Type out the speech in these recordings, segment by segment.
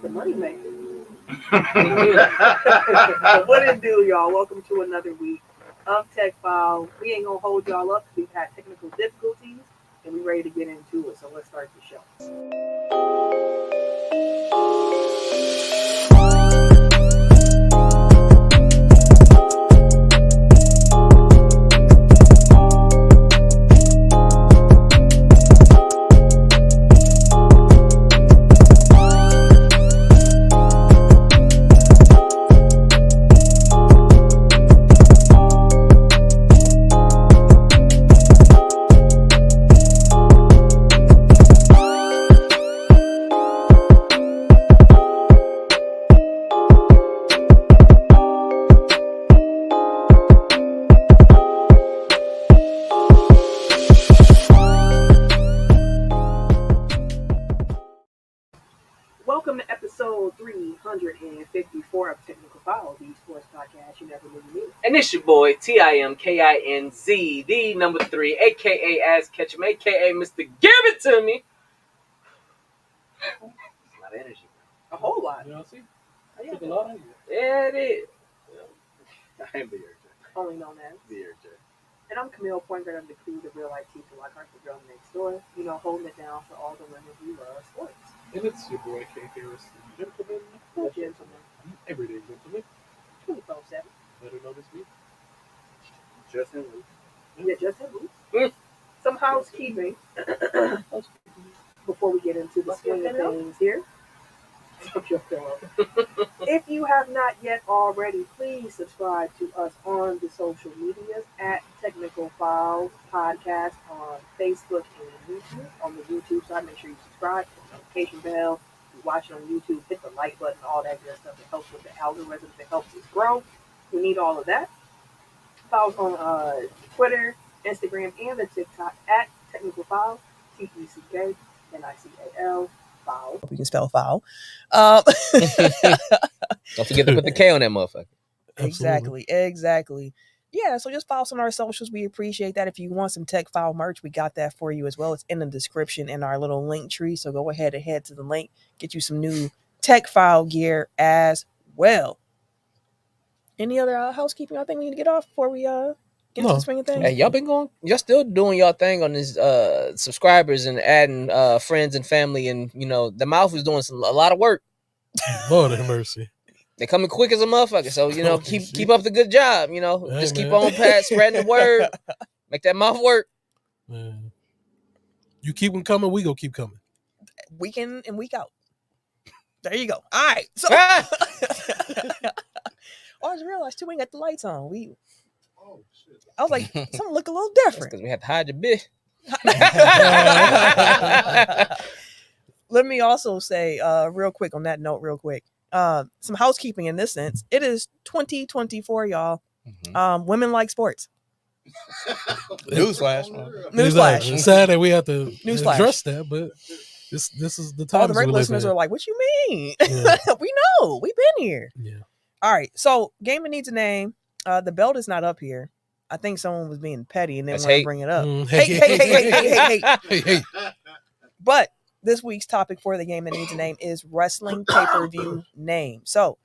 the money maker. What it do, y'all? Welcome to another week of Tech File. We ain't gonna hold y'all up because we've had technical difficulties and we're ready to get into it. So let's start the show. Welcome to episode 354 of Technical File, the sports podcast you never knew you needed. And it's your boy, TIMKINZ, the number 3, a.k.a. Ass Ketchum, a.k.a. Mr. Give It To Me. It's a lot of energy. A whole lot. You know, see? Oh, Took a lot of you. Yeah, it is. I am the Eric J. Only known as. The Eric J. And I'm Camille, point guard of the crew, the real life teacher, like our girl next door. You know, holding it down for all the women who love sports. And it's your boy, K. Harris, the gentleman. The gentleman. Everyday gentleman. 24/7. Better know this week. Justin Luke. Yeah, just have loose. Some housekeeping before we get into the swing of things here. If you have not yet already, please subscribe to us on the social medias at Technical Files Podcast on Facebook and YouTube. On the YouTube side, make sure you subscribe, hit the notification bell. If you watch it on YouTube, hit the like button, all that good stuff. It helps with the algorithm. It helps us grow. We need all of that. Follow us on Twitter, Instagram, and the TikTok at Technical Files, TECKNICAL. Foul. We can spell foul. Don't forget to put the K on that motherfucker. Exactly. Yeah, so just follow some of our socials. We appreciate that. If you want some Tech File merch, we got that for you as well. It's in the description in our little link tree. So go ahead and head to the link. Get you some new Tech File gear as well. Any other housekeeping I think we need to get off before we get into the swing of things? Hey, y'all still doing y'all thing on this subscribers and adding friends and family, and you know the mouth is doing a lot of work. Lord have mercy. They coming quick as a motherfucker, so you know keep up the good job. You know, hey, just man. keep on spreading the word. Make that mouth work. Man. You keep them coming, we gonna keep coming. Week in and week out. There you go. All right. So I just realized too, we ain't got the lights on. Oh shit. I was like, something look a little different. Because we have to hide your bitch. Let me also say, real quick on that note, some housekeeping in this sense. It is 2024, y'all. Mm-hmm. Women like sports. Newsflash. Newsflash. It's sad that we have to Newsflash. address that, but this is the time. All the regular listeners are like, what you mean? Yeah. We know. We've been here. Yeah. All right. So, game that needs a name. The belt is not up here. I think someone was being petty and then That's want to hate. bring it up. Hey. But this week's topic for the game that needs a name is wrestling pay-per-view name. So,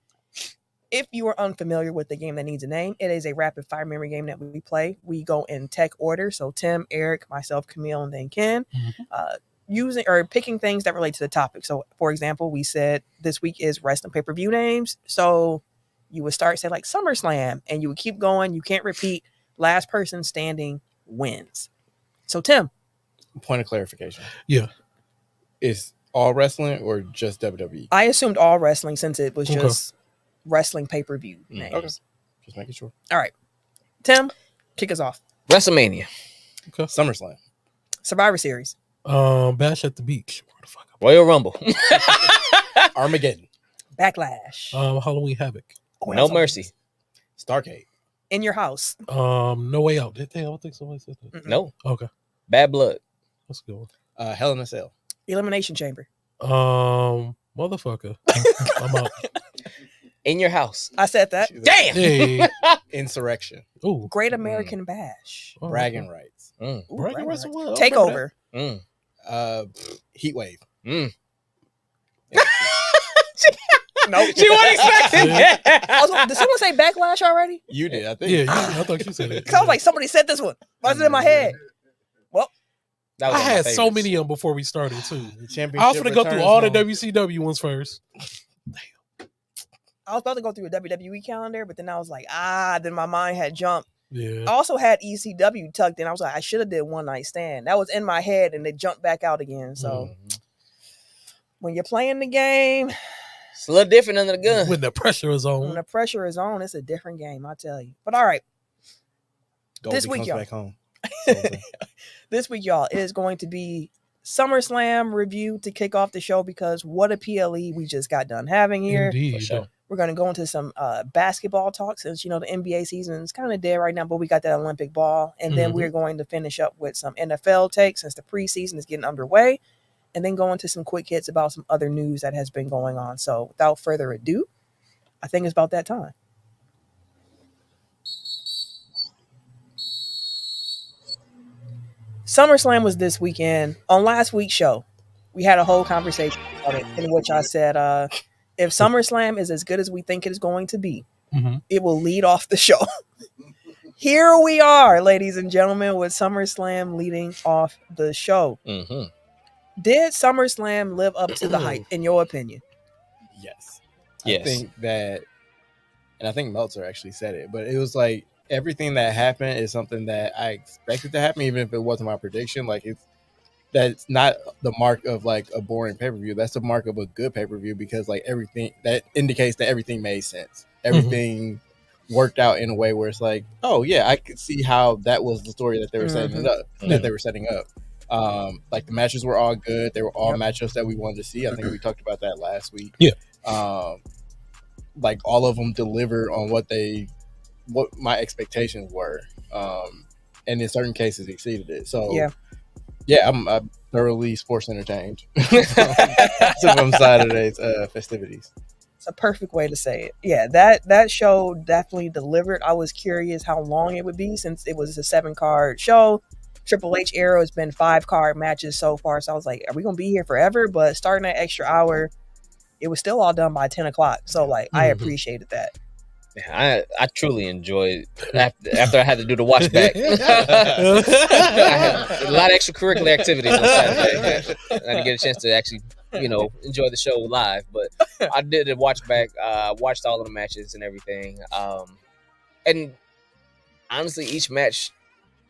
if you are unfamiliar with the game that needs a name, it is a rapid fire memory game that we play. We go in tech order. So, Tim, Eric, myself, Camille, and then Ken. Using or picking things that relate to the topic. So, for example, we said this week is wrestling pay-per-view names. So, you would start say like SummerSlam, and you would keep going. You can't repeat. Last person standing wins. So, Tim. Point of clarification. Yeah. Is all wrestling or just WWE? I assumed all wrestling since it was just wrestling pay-per-view names. Okay. Just making sure. All right. Tim, kick us off. WrestleMania. Okay. SummerSlam. Survivor Series. Bash at the Beach. Royal Rumble. Armageddon. Backlash. Halloween Havoc. No Mercy. Starcade. In your house. No Way Out. Did they? I don't think somebody said that. No. Okay. Bad Blood. That's a good one. Hell in a Cell. Elimination Chamber. Motherfucker. I'm out. In Your House. I said that. Damn. Hey. Insurrection. Ooh. Great American Bash. Oh, Bragging Rights. Mm. Ooh, Bragging right, rights right. are well. Takeover. Mm. Heat Wave. Mm. Nope. She wasn't expecting that. Did someone say Backlash already? You did, I think. Yeah, I thought you said it. Because I was like, somebody said this one. Why is it in my head? Well, That was I one of my had so favorites. many of them before we started too. The championship I was going to go through all the returns WCW ones first. I was about to go through a WWE calendar, but then I was like, then my mind had jumped. Yeah. I also had ECW tucked in. I was like, I should have did One Night Stand. That was in my head, and it jumped back out again. So when you're playing the game, It's a little different under the gun. When the pressure is when on. the pressure is on, it's a different game, I tell you. But all right, Goldie this week, comes y'all. back home. This week, y'all, it is going to be SummerSlam review to kick off the show because what a PLE we just got done having here. Indeed. For sure. We're going to go into some basketball talk since, the NBA season is kind of dead right now, but we got that Olympic ball. And then we're going to finish up with some NFL takes since the preseason is getting underway. And then go into some quick hits about some other news that has been going on. So without further ado, I think it's about that time. SummerSlam was this weekend. On last week's show, we had a whole conversation about it in which I said, if SummerSlam is as good as we think it is going to be, it will lead off the show. Here we are, ladies and gentlemen, with SummerSlam leading off the show. Mm-hmm. Did SummerSlam live up to the hype, in your opinion? Yes. Yes. I think that, and I think Meltzer actually said it, but it was like everything that happened is something that I expected to happen, even if it wasn't my prediction. Like that's not the mark of like a boring pay-per-view. That's the mark of a good pay-per-view because like everything that indicates that everything made sense. Everything worked out in a way where it's like, oh yeah, I could see how that was the story that they were setting up. That they were setting up. Like the matches were all good. They were all matchups that we wanted to see. I think we talked about that last week. Yeah. Like all of them delivered on what my expectations were. And in certain cases exceeded it. So yeah, I'm thoroughly sports entertained from Saturday's festivities. It's a perfect way to say it. Yeah, that show definitely delivered. I was curious how long it would be since it was a 7-card show. Triple H era has been 5-card matches so far. So I was like, are we going to be here forever? But starting that extra hour, it was still all done by 10 o'clock. So like, I appreciated that. I truly enjoyed after I had to do the watch back. I had a lot of extracurricular activities on Saturday. I didn't get a chance to actually, enjoy the show live, but I did a watch back. Watched all of the matches and everything. And honestly, each match,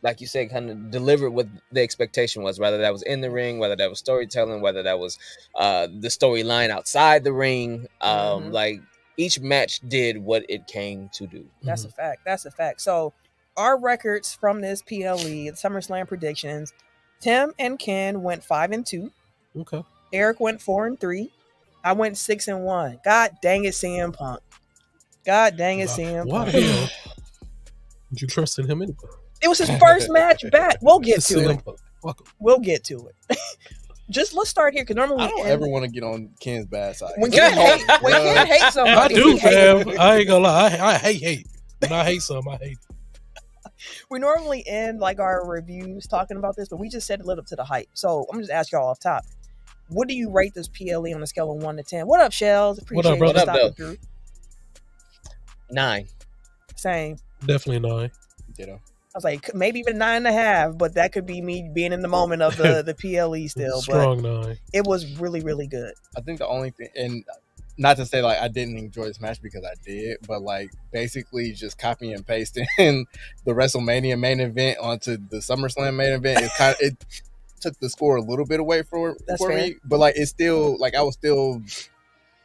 like you said, kind of delivered what the expectation was, whether that was in the ring, whether that was storytelling, whether that was the storyline outside the ring. Like each match did what it came to do. That's a fact. That's a fact. So our records from this PLE, the SummerSlam predictions, Tim and Ken went 5-2. Okay. Eric went 4-3. I went 6-1. God dang it, CM Punk. God dang it, CM Why Punk. the hell did you trust in him anyway? It was his first match back. We'll get to CM it. Punk. Fuck him. We'll get to it. Just let's start here because normally I don't ever want to get on Ken's bad side. when Ken hate I somebody, do, he hate fam. it. I ain't gonna lie. I hate. When I hate something, I hate it. We normally end like our reviews talking about this, but we just said it lived up to the hype. So I'm just asking y'all off top. What do you rate this PLE on a scale of 1 to 10? What up, Shells? Appreciate What up, you brother? stopping through. 9. Same. Definitely 9. Ditto. I was like, maybe even 9.5, but that could be me being in the moment of the PLE still. Strong but 9. it was really, really good. I think the only thing, and not to say like I didn't enjoy this match because I did, but like basically just copy and pasting the WrestleMania main event onto the SummerSlam main event. It took the score a little bit away for me, but like it's still like I still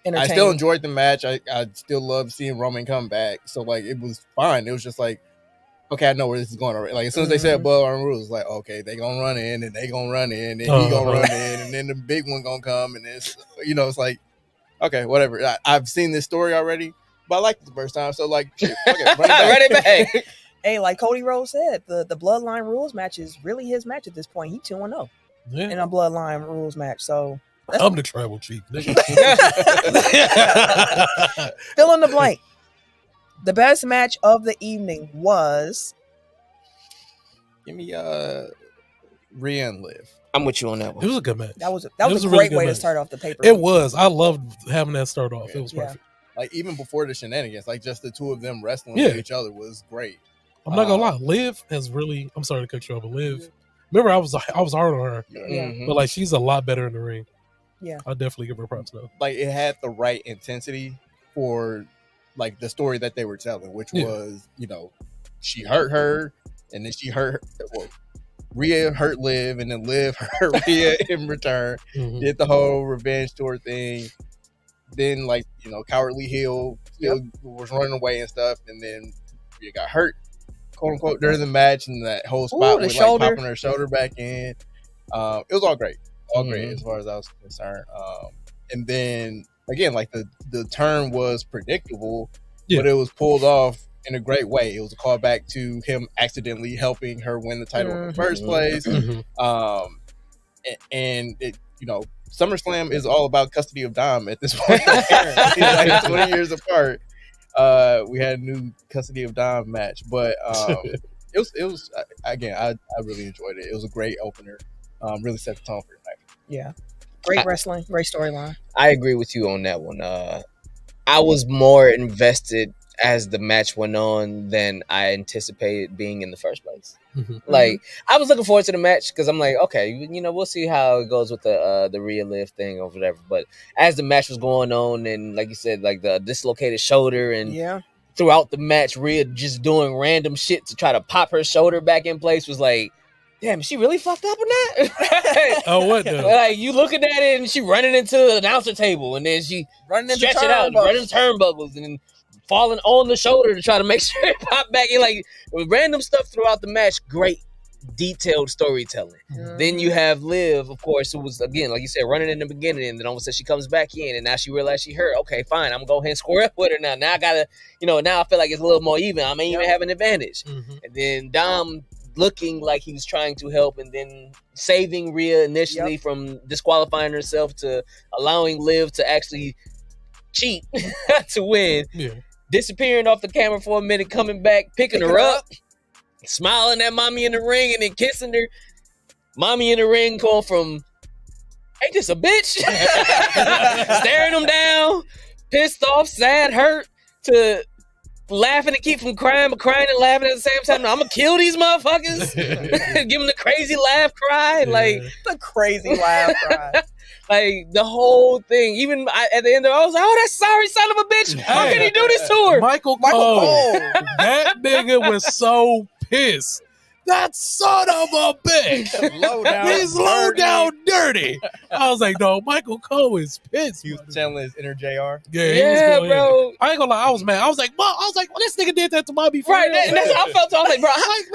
enjoyed the match. I still love seeing Roman come back. So like it was fine. It was just like, okay, I know where this is going already. Like as soon as they said above our rules, like okay, they gonna run in and they gonna run in and he gonna run in and then the big one gonna come and it's it's like okay, whatever. I've seen this story already, but I liked it the first time. So like, shit, okay, run it back. Hey, like Cody Rhodes said, the Bloodline Rules match is really his match at this point. He 2-0 in a Bloodline Rules match. So I'm the tribal chief. fill in the blank. The best match of the evening was Give me Rhea and Liv. I'm with you on that It one. was a good match. That was a really great good way to match. start off the paper. It was. I loved having that start off. It was Yeah. perfect. Like even before the shenanigans, like just the two of them wrestling Yeah. with each other was great. I'm not gonna lie. Liv has really. I'm sorry to cut you off, but Liv. Remember, I was hard on her, Yeah. Mhm. but like she's a lot better in the ring. Yeah. I'll definitely give her props though. Like it had the right intensity for like the story that they were telling, which Yeah. was, you know, she hurt her and then she hurt well, Rhea hurt Liv and then Liv hurt Rhea in return. Mhm. Did the whole revenge tour thing. Then like, you know, Cowardly Heel still was running away and stuff, and then Rhea got hurt, quote unquote, during the match, and that whole spot the with shoulder. like popping her shoulder back in. It was all great. All great Mhm. as far as I was concerned. And then again, like the turn was predictable, Yeah. but it was pulled off in a great way. It was a callback to him accidentally helping her win the title in the first place. Mhm. And it, you know, SummerSlam is all about custody of Dom at this point. Like 20 years apart. We had a new custody of Dom match, but it was again, I really enjoyed it. It was a great opener. Really set the tone for the night. Yeah. Great wrestling, great storyline. I agree with you on that one. I was more invested as the match went on than I anticipated being in the first place. Mhm. Like I was looking forward to the match because I'm like, okay, you know, we'll see how it goes with the Rhea Liv thing or whatever. But as the match was going on, and like you said, like the dislocated shoulder, and Yeah. throughout the match, Rhea just doing random shit to try to pop her shoulder back in place was like, damn, is she really fucked up in that? Oh, what the? Like you looking at it and she running into the announcer table and then she Running into stretch it out, turnbuckles. running turnbuckles and then falling on the shoulder to try to make sure it pop back in. Like with random stuff throughout the match, great detailed storytelling. Mhm. Then you have Liv, of course, who was again, like you said, running in the beginning, and then all of a sudden she comes back in, and now she realized she hurt. Okay, fine, I'm gonna go ahead and square up with her now. Now I gotta, you know, now I feel like it's a little more even. I may even have an advantage. Mhm. And then Dom looking like he was trying to help, and then saving Rhea initially from disqualifying herself to allowing Liv to actually cheat to win. Yeah. Disappearing off the camera for a minute, coming back, picking her up, smiling at mommy in the ring, and then kissing her. Mommy in the ring going from, ain't this a bitch? Staring him down, pissed off, sad, hurt, to laughing to keep from crying, but crying and laughing at the same time. I'm gonna kill these motherfuckers. Give them the crazy laugh cry. Like, The crazy laugh cry. like the whole thing. Even at the end of it, I was like, oh, that sorry son of a bitch. How can he do this to her? Michael Michael Cole. Cole. That nigga was so pissed. That son of a bitch. Low down, He's low dirty. down dirty. I was like, no, Michael Cole is pissed. He was channeling his inner JR. Yeah, he was Yeah, going in. bro. I ain't gonna lie, I was mad. I was like, well, this nigga did that to Bobby for Right, real. and that's how I felt. I was like, bro,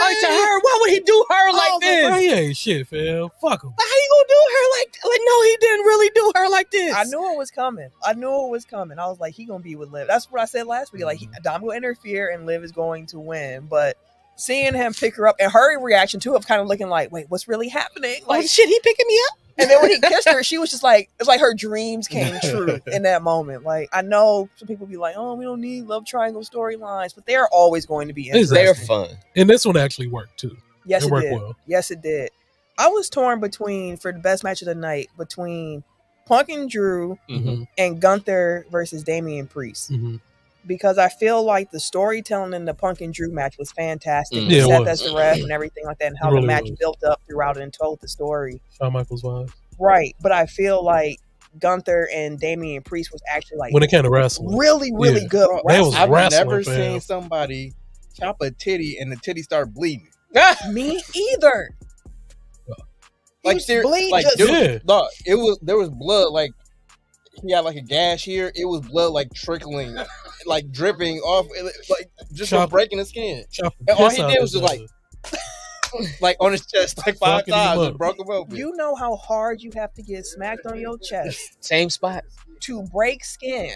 like to her, why would he do her I like was this? bro, he ain't shit, fam. Fuck him. How you gonna do her like no, he didn't really do her like this. I knew it was coming. I was like, he gonna be with Liv. That's what I said last week. Like, Dom will interfere and Liv is going to win. But seeing him pick her up and her reaction to it, of kind of looking like, wait, what's really happening? Oh Like, shit, he picking me up. and then when he kissed her, she was just like, it's like her dreams came true in that moment. Like, I know some people be like, oh, we don't need love triangle storylines, but they're always going to be interesting. They're fun. And this one actually worked too. Yes, It it worked did. well. Yes, it did. I was torn between, for the best match of the night, between Punk and Drew Mhm. and Gunther versus Damian Priest. Mhm. Because I feel like the storytelling in the Punk and Drew match was fantastic. Mm. Yeah, it Seth was. as the ref and everything like that, and how It really the match was. built up throughout it and told the story. Shawn Michaels vibes. Right. But I feel like Gunther and Damian Priest was actually like When it came to wrestling. really, really Yeah. good They was wrestling. I've wrestling, never fam. seen somebody chop a titty and the titty start bleeding. Me either. Like was ser- bleeding like just- dude, Yeah. no, there was blood. Like he had like a gash here. It was blood like trickling, like dripping off, like just from Chop- breaking the skin. Chop the And all piss he out did of was just this like on his chest like 5 Fucking him times up. and broke him open. You know how hard you have to get smacked on your chest Same spot. to break skin.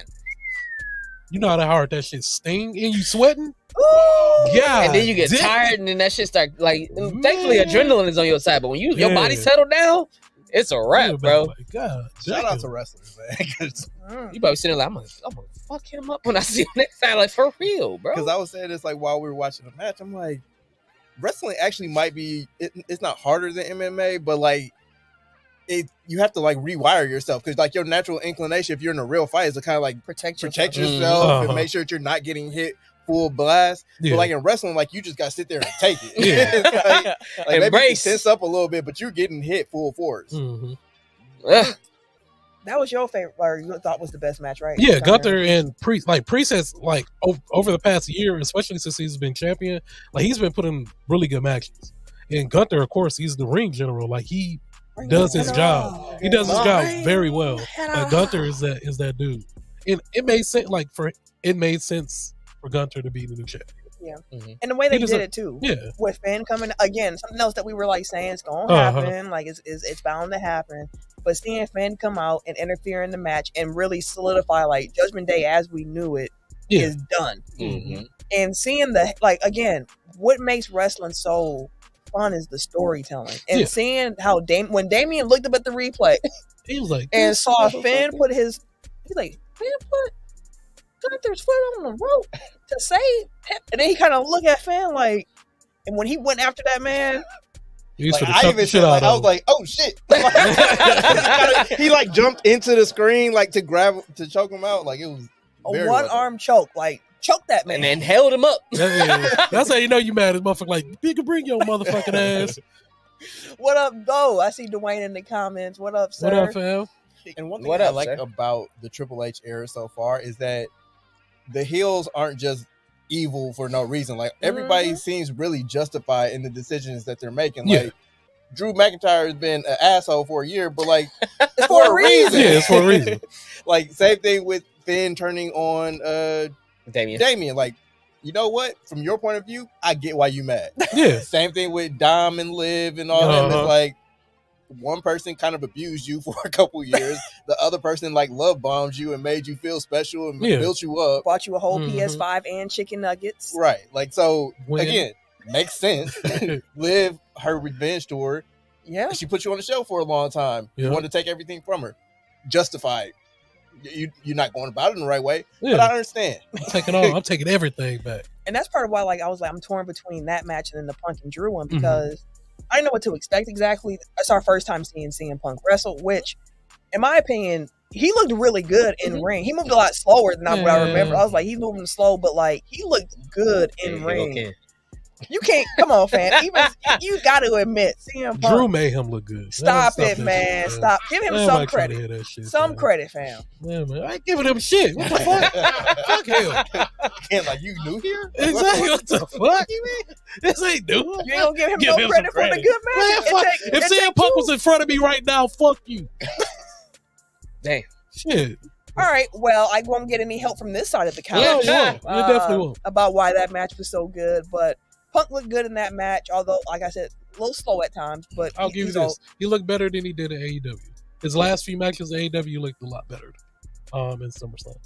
You know how hard that shit sting and you sweating? Ooh. Yeah. And then you get damn. tired, and then that shit start like. Thankfully, adrenaline is on your side, but when your Yeah. body settled down, it's a wrap, bro. Like, God, Shout out damn. to wrestlers, man. Because Mm. You probably sitting there like, I'm gonna fuck him up when I see him next time. Like for real, bro. I was saying this like while we were watching the match, I'm like, wrestling actually might be. It's not harder than MMA, but like you have to like rewire yourself because like your natural inclination, if you're in a real fight, is to kind of like Protect yourself Mhm. and make sure that you're not getting hit full blast. Yeah. But like in wrestling, like you just got to sit there and take it. Yeah. It's like maybe you can Embrace. tense up a little bit, but you're getting hit full force. Mhm. Ugh. That was your favorite, or you thought was the best match, right? Yeah, Gunther and Priest. Like Priest has like over the past year, especially since he's been champion, like he's been putting really good matches. And Gunther, of course, he's the ring general. Like he does his job. He does his job very well. Like Gunther is that dude. And it made sense. Like it made sense for Gunther to be the new champion. And the way they He did it too, Yeah. with Finn coming again, something else that we were like saying it's gonna happen, like it's bound to happen. But seeing Finn come out and interfere in the match and really solidify like Judgment Day as we knew it is done. Mhm. And seeing the like again, what makes wrestling so fun is the storytelling. And seeing how when Damien looked up at the replay He was like, and saw Finn put he's like, Finn put Gunther's foot on the rope to save him. And then he kind of looked at Finn like, and when he went after that man, he's Like, gonna I chuck even the shit said, out like, I of was him. like, oh shit. He like jumped into the screen like to choke him out. Like it was a very one well arm choke, like choke that man. And then held him up. That's how you know you mad as motherfucker. Like, you can bring your motherfucking ass. What up, though? I see Dwayne in the comments. What up, sir? What up, fam? And one thing What I up, like sir? about the Triple H era so far is that the heels aren't just evil for no reason. Like everybody seems really justified in the decisions that they're making. Yeah. Like Drew McIntyre has been an asshole for a year, but like It's for a reason. Yeah, it's for a reason. Like same thing with Finn turning on Damien. Like, you know what? From your point of view, I get why you mad. Yeah. Same thing with Dom and Liv and all them. Uh-huh. It's like one person kind of abused you for a couple years. The other person like love bombed you and made you feel special and built you up. Bought you a whole Mhm. PS5 and chicken nuggets. Right. Like, so When- again, makes sense. Liv, her revenge tour, Yeah. she put you on the show for a long time. Yeah. You wanted to take everything from her. Justified. You're not going about it in the right way, Yeah. but I understand. I'm taking everything back. And that's part of why, like, I was like, I'm torn between that match and then the Punk and Drew one because I didn't know what to expect exactly. It's our first time seeing CM Punk wrestle, which, in my opinion, he looked really good in ring. He moved a lot slower than what I remember. I was like, he's moving slow, but like he looked good in ring. You can't come on, fam. Even you got to admit, CM Punk. Drew made him look good. Stop it, that man. shit, Stop. Give him Man, some nobody trying to credit. hear that shit, Some man. credit, fam. Yeah, man. I ain't giving him shit. What the fuck? Fuck him. And like, you new here? Exactly. What the fuck? This ain't new. You ain't gonna give him Give no him credit some for the credit. good match. Man, fuck. If CM Punk was in front of me right now, fuck you. Damn. Shit. All right, well, I won't get any help from this side of the couch. Yeah, you won't. You definitely won't. About why that match was so good, but Punk looked good in that match, although, like I said, a little slow at times. But I'll give you this. He looked better than he did in AEW. His last few matches in AEW looked a lot better in SummerSlam.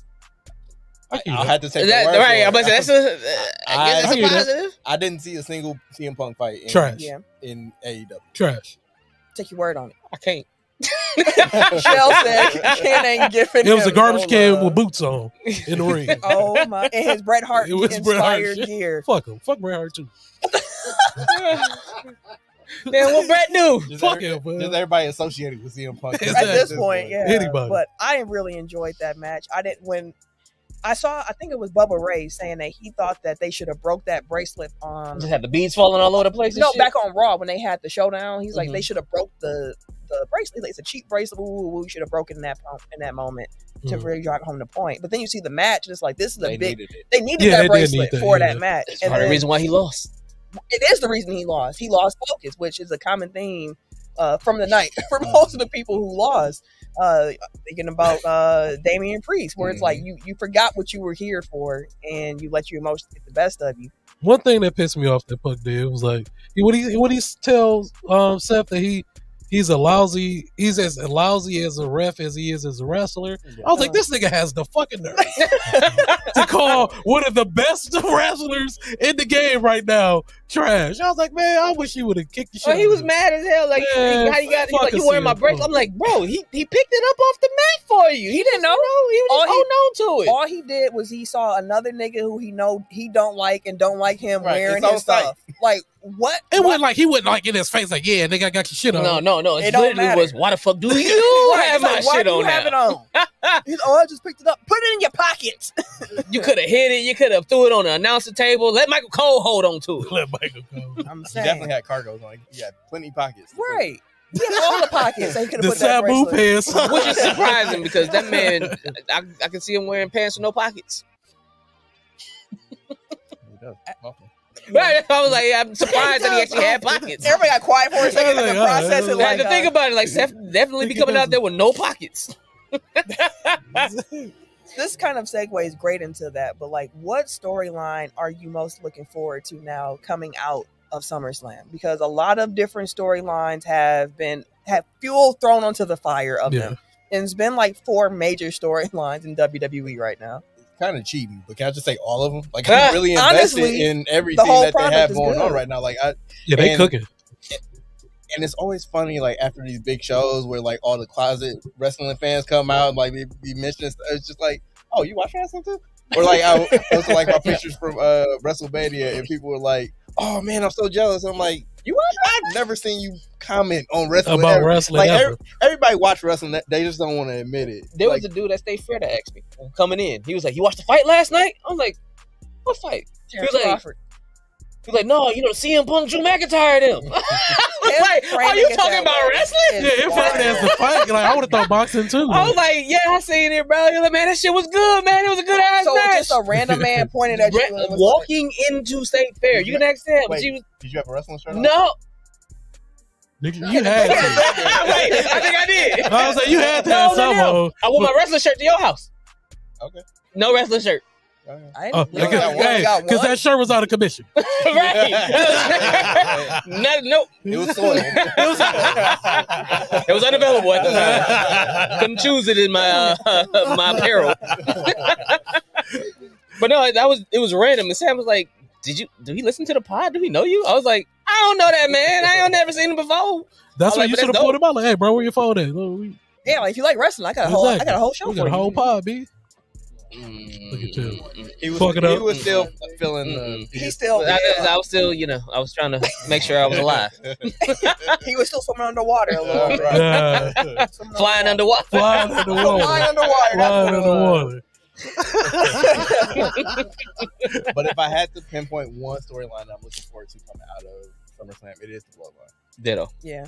I'll have to take Is that the word right? for I'm it. about to say, I guess I that's hear a that. positive. I didn't see a single CM Punk fight in, Trash. Yeah, in AEW. Trash. take your word on it. I can't. Shell said Ken ain't giving It was him a garbage no can love. with boots on in the ring. Oh my! And his Bret Hart It was Bret Hart inspired shit. gear. Fuck him. Fuck Bret Hart too. Damn, what Brett do? Fuck him, man. Just everybody associated with CM Punk. Exactly. At this point, yeah. Anybody. But I really enjoyed that match. I didn't when I saw. I think it was Bubba Ray saying that he thought that they should have broke that bracelet on. Just had the beads falling all over the place. And No, shit? back on Raw when they had the showdown, he's like Mhm. they should have broke the bracelet. He's like, it's a cheap bracelet. Ooh, we should have broken that in that moment to Mhm. really drive home the point. But then you see the match, and it's like this is a They big. needed it. They needed Yeah, that they did bracelet need that, for yeah. that match, That's and part of the then reason why he lost. it is the reason he lost. He lost focus, which is a common theme from the night for most of the people who lost. Thinking about Damian Priest, where it's like you forgot what you were here for, and you let your emotions get the best of you. One thing that pissed me off that Punk did was like what he tells Seth that he's as lousy as a ref as he is as a wrestler. I was like, this nigga has the fucking nerve to call one of the best wrestlers in the game right now trash. I was like, man, I wish he would have kicked the shit. Oh, he was mad as hell. Like, Man, how you got? He's like, fucking you wearing my CM bracelet? Punk. I'm like, bro, he picked it up off the mat for you. He didn't know. He was just holding on to it. All he did was he saw another nigga who he don't like and don't like him Right, wearing it's his on site. stuff. Like what? It wasn't like he wouldn't like in his face like, yeah, nigga, I got your shit on. No. It It don't literally matter. was, why the fuck do you have my Why shit do you on have it now? on? He's, I just picked it up. Put it in your pockets. You could have hit it. You could have threw it on the announcer table. Let Michael Cole hold on to it. Let Michael go. I'm He saying. definitely had cargos on. He had plenty of pockets. Right. He had all the pockets. So he could The have put that Sabu bracelet. pants. Which is surprising because that man, I can see him wearing pants with no pockets. He does. Awesome. Right? I was like, I'm surprised that he actually had pockets. Everybody got quiet for a second. I was Had to like, process it. oh, Like, Like, to think about it, like Seth definitely be coming out there with no pockets. this kind of segues great into that. But like, what storyline are you most looking forward to now coming out of SummerSlam? Because a lot of different storylines have fuel thrown onto the fire of them. And it's been like 4 major storylines in WWE right now. Kind of cheating, but can I just say all of them? Like, I'm really invested Honestly, in everything whole that they product have is going on good. right now. Like, They And- cooking. and it's always funny, like after these big shows where like all the closet wrestling fans come out, like they be mentioning stuff. It's just like, oh, you watch wrestling too? Or like I posted like my pictures from WrestleMania, and people were like, oh man, I'm so jealous. I'm like, you watch? I've never seen you comment on wrestling About ever. wrestling Like ever. everybody watch wrestling, they just don't want to admit it. There Like, was a dude that stayed fair that asked me coming in. He was like, "You watched the fight last night?" I was like, "What fight?" Terrence like- Crawford. He was like, "No, you know, CM Punk, Drew McIntyre, them." I was like, "Are framing you it talking that about way wrestling?" is Yeah, it wild. fucking as the fight. Like I would have thought boxing too. I was like, "Yeah, I seen it, bro." You're like, "Man, that shit was good, man. It was a good ass So match." just a random man pointed at you. and was like, Walking into State Fair, you can ask that, but Wait. she was did you have a wrestling shirt on? no. Nigga, you had to. Wait, I think I did. I was like, you had to No, have no, some. no. I wore my wrestling shirt to your house. Okay. No wrestling shirt. Okay. I Oh, didn't we only got one. We got because one. that shirt was out of commission. Right. Nope. It was soiled. It was unavailable at the time. Couldn't choose it in my my apparel. But no, it was random. And Sam was like, "Do he listen to the pod? Do we know you?" I was like, "I don't know that man. I ain't never seen him before." That's I'm why like, you but should have that's pulled him out. Like, hey, bro, where your phone at? Look, Yeah, like if you like wrestling, I got a whole show we for got a whole you. pod, B. Look at you. He was, Fuck it he up. was still feeling the. He still I was still, I was trying to make sure I was alive. he was still swimming underwater a little bit. Yeah. Swimming Flying underwater. Flying underwater. Flying underwater. Flying That's what it was. underwater. But if I had to pinpoint one storyline I'm looking forward to coming out of SummerSlam, it is the Bloodline. Ditto. Yeah.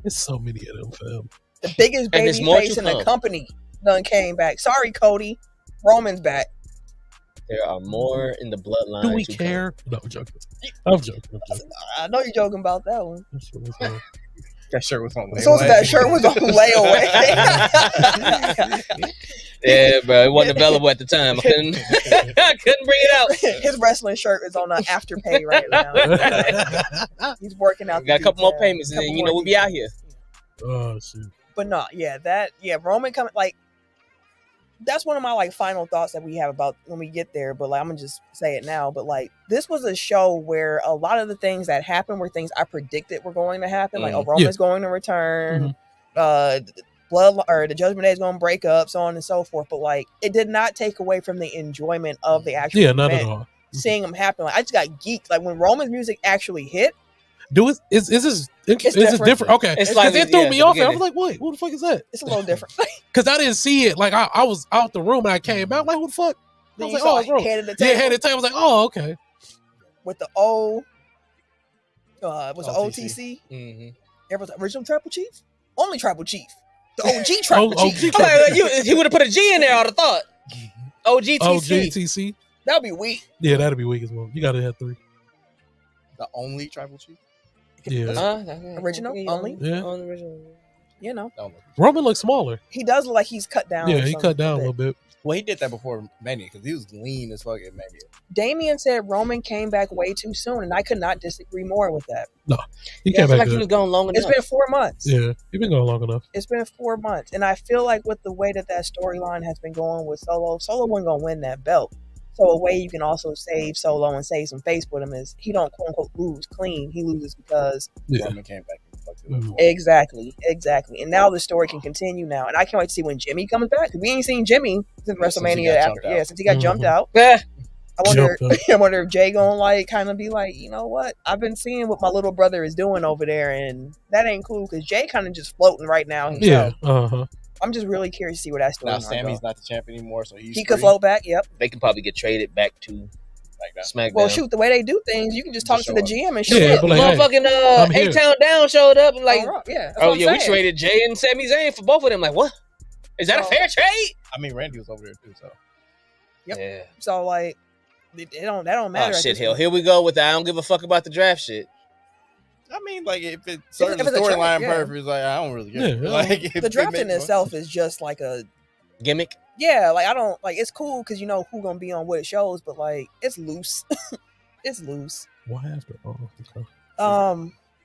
There's so many of them, fam. The biggest And there's baby more face to in the come. company done came back. Sorry, Cody. Roman's back. There are more in the bloodline. Do we to care? No, I'm joking. I'm joking. I know you're joking about that one. That shirt was on. As soon as that shirt was on layaway. come. Yeah, bro. It wasn't available at the time. I couldn't bring it out. His wrestling shirt is on afterpay right now. He's working out. We got a couple more payments, and Couple then more we'll be out here. Oh shit. But no, Roman coming like that's one of my like final thoughts that we have about when we get there. But like I'm gonna just say it now. But like this was a show where a lot of the things that happened were things I predicted were going to happen. Like Roman's going to return, blood or the Judgment Day is going to break up, so on and so forth. But like it did not take away from the enjoyment of the actual Not event. at all. Seeing them happen, like I just got geeked. Like when Roman's music actually hit, Is this different? Okay, It's because like it threw yeah, me the off. And I beginning. was like, "Wait, what the fuck is that?" it's a little different. Because I didn't see it. Like I was out the room and I came out. Like, what the fuck? I Then was you like, saw "Oh, bro." head of the Yeah, table had it. I was like, "Oh, okay." with the O. Was it OTC? Mm-hmm. Everyone's original Tribal Chief, only Tribal Chief, the OG Tribal OG Chief. Tribal He would have put a G in there. I'd have thought. OGTC. GTC. That'd be weak. Yeah, that'd be weak as well. You gotta have 3. The only tribal chief. Yeah. Original? Only? Yeah. Original. You know, Roman looks smaller. he does look like he's cut down. Yeah, or he something cut down a little bit. Well, he did that before Mania because he was lean as fuck at Mania. Damian said Roman came back way too soon, and I could not disagree more with that. He I came feel back like he good. was going long It's enough. been 4 months. Yeah, he been going long enough. It's been 4 months, and I feel like with the way that storyline has been going with Solo wasn't gonna win that belt. So a way you can also save Solo and save some face with him is he don't quote unquote lose clean. He loses because Yeah. Roman came back and fucked it Mhm. up. exactly. And now the story can continue now, and I can't wait to see when Jimmy comes back because we ain't seen Jimmy since Yeah, since he WrestleMania got after. jumped out. Yeah, since he got jumped Mhm. out. Yeah. I wonder if Jay gonna like kind of be like, you know what? I've been seeing what my little brother is doing over there, and that ain't cool because Jay kind of just floating right now himself. Yeah. I'm just really curious to see where that's going. Now Sammy's not the champ anymore, so he could float back. Yep. They can probably get traded back to SmackDown. Well, shoot, the way they do things, you can just talk to the GM and shit. Yeah, but like, motherfucking A-Town Down showed up and like, we traded Jay and Sami Zayn for both of them. Like, what? Is that a fair trade? I mean, Randy was over there too, so. Yep. Yeah. So like, that don't matter. Oh shit, hell, here we go with the I don't give a fuck about the draft shit. I mean, like if it serves the storyline purpose, it's like I don't really care. Like the draft in itself is just like a gimmick. Yeah, like I don't like. It's cool because you know who gonna be on what shows, but like it's loose. It's loose. What after? Oh, okay.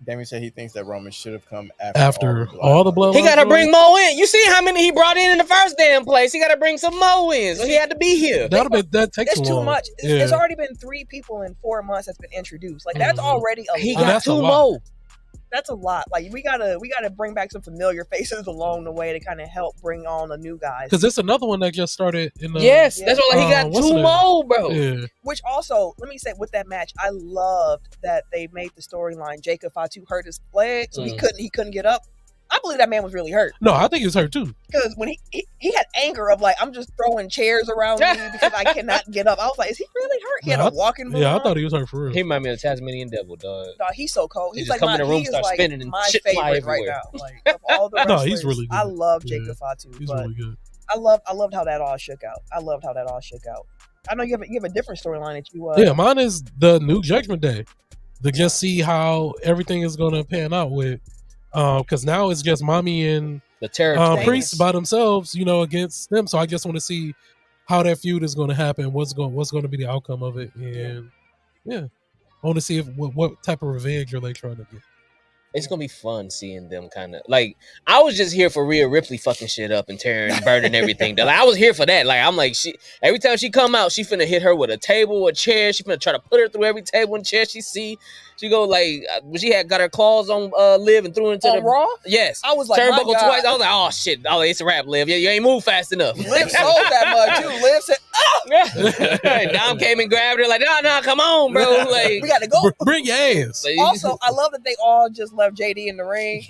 Damien said he thinks that Roman should have come after all the blood. He got to bring Mo in. You see how many he brought in the first damn place. He got to bring some Mo in. So he had to be here. That takes it's too much. It's already been 3 people in 4 months that's been introduced. Like that's already a lot. He got 2 Mo. That's a lot. Like we gotta bring back some familiar faces along the way to kind of help bring on the new guys. Because there's another one that just started in the that's why he got 2 Mo, bro. Yeah. Which also, let me say, with that match, I loved that they made the storyline. Jacob Fatu hurt his leg, so he couldn't get up. I believe that man was really hurt. No, I think he was hurt too. Because when he had anger of like, I'm just throwing chairs around me because I cannot get up. I was like, is he really hurt? He had a walking boot. Yeah, I thought he was hurt for real. He reminded me of the Tasmanian Devil, dog. No, he's so cold. He's like come in the room, start spinning, and my shit fly favorite everywhere. right now. Like of all the wrestlers, no, he's really good. I love Jacob Fatu. He's really good. I loved how that all shook out. I know you have a different storyline that you. Yeah, mine is the new Judgment Day. To just see how everything is going to pan out with. Because now it's just Mommy and the Priest by themselves, against them. So I just want to see how that feud is going to happen. What's going to be the outcome of it, and I want to see what type of revenge are they trying to get. It's gonna be fun seeing them kind of like. I was just here for Rhea Ripley fucking shit up and tearing, burning everything. Like, I was here for that. Like, I'm like, every time she come out, she finna hit her with a table, a chair. She finna try to put her through every table and chair she see. She go like, when she got her claws on Liv and threw her into the Raw. Yes, I was like, turnbuckle twice. I was like, oh shit, it's a wrap, Liv. You ain't move fast enough. Liv sold that much too. Liv said, oh. Dom came and grabbed her like, no, come on, bro. Like, we gotta go. Bring your ass. Also, I love that they all just left JD in the ring.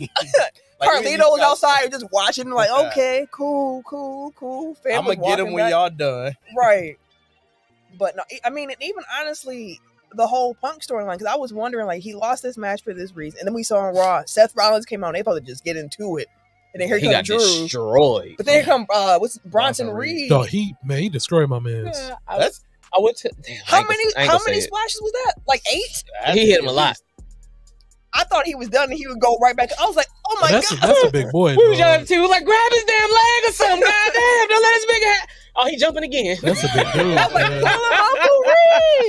Carlito was outside just watching, like, okay, cool. I'm gonna get him when y'all done. Right. But no, I mean, and even honestly, the whole Punk storyline, because I was wondering, like, he lost this match for this reason, and then we saw on Raw, Seth Rollins came out, and they probably just get into it, and then here he got Drew. Destroyed. But then here come Bronson Reed. No, he destroyed my man. Yeah, I went to how many splashes was that? Like 8? He hit him a lot. I thought he was done and he would go right back. I was like, oh my God. That's a big boy. We was yelling too, like, grab his damn leg or something. Goddamn, don't let his big hat. Oh, he jumping again. That's a big dude. I was like, pull him out the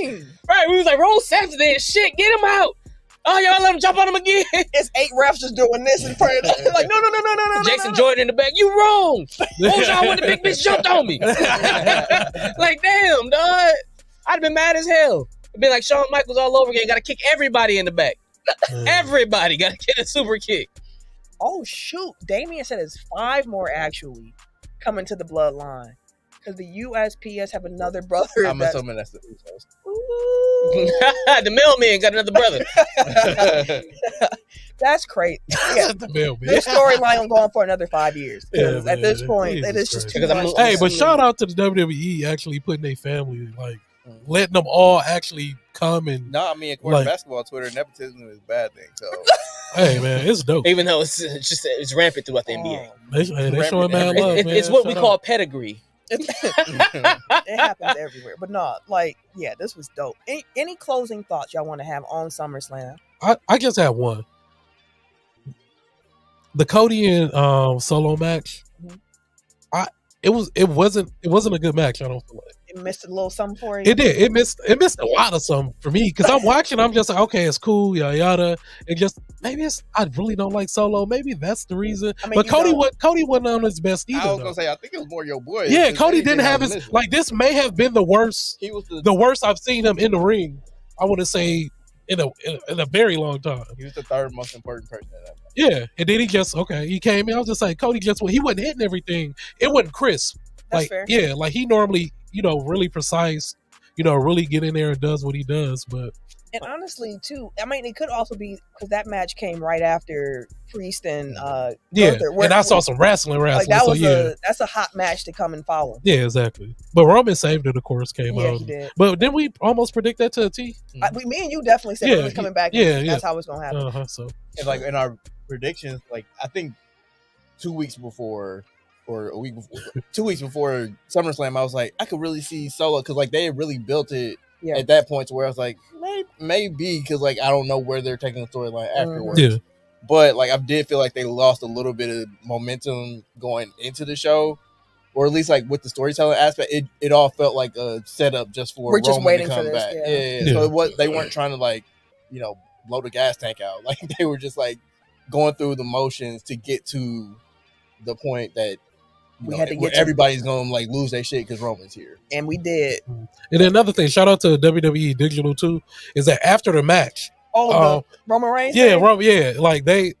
ring. Right, we was like, roll Seth then. Shit, get him out. Oh, y'all let him jump on him again. It's 8 refs just doing this in front of them. Like, no. Jason Jordan in the back. You wrong. What was y'all when the big bitch jumped on me? Like, damn, dog. I'd have been mad as hell. It'd be like Shawn Michaels all over again. Got to kick everybody in the back. Everybody got to get a super kick. Oh, shoot. Damien said it's 5 more actually coming to the bloodline. Because the USPS have another brother. I'm assuming that's the Usos. The mailman got another brother. That's crazy. Yeah. This storyline will go on for another 5 years. Yeah, at this point, it is just too much. Hey, but shout out to the WWE actually putting their family, like, letting them all actually come and. No, I mean, according to basketball Twitter, nepotism is a bad thing. So, hey man, it's dope. Even though it's rampant throughout the NBA. They showing mad love, man. It's what we call pedigree. It happens everywhere, but no, like, yeah, this was dope. Any closing thoughts y'all want to have on SummerSlam? I just have one. The Cody and Solo match. It wasn't a good match. I don't feel like it missed a little something for you. It did. It missed a lot of something for me because I'm watching. I'm just like, okay, it's cool, yada yada. And just maybe I really don't like Solo. Maybe that's the reason. I mean, but Cody wasn't on his best either. I was gonna say I think it was more your boy. Yeah, Cody didn't have his like. This may have been the worst. He was the worst I've seen him in the ring. I want to say in a very long time. He was the 3rd most important person at that match. Yeah, and then he came in. I was just like, Cody he wasn't hitting everything. It wasn't crisp. That's like fair. Yeah, like he normally, really precise, really get in there and does what he does. But And honestly, too, I mean, it could also be because that match came right after Priest and Gunther, and I saw some wrestling. Like that so was yeah. that's a hot match to come and follow. Yeah, exactly. But Roman saved it, of course, came out. He did. But didn't we almost predict that to a T? Me and you definitely said it was coming back. That's how it's gonna happen. So and like in our predictions, like I think 2 weeks before or a week before, 2 weeks before SummerSlam, I was like, I could really see Solo because like they had really built it at that point to where I was like, maybe because like I don't know where they're taking the storyline afterwards. Yeah. But like I did feel like they lost a little bit of momentum going into the show, or at least like with the storytelling aspect, it all felt like a setup just for We're just Roman waiting to come for this, back. yeah. So they weren't trying to like blow the gas tank out. Like they were just like going through the motions to get to the point that we had to get everybody's gonna like lose their shit because Roman's here, and we did. And then another thing, shout out to WWE Digital too, is that after the match, the Roman Reigns, WWE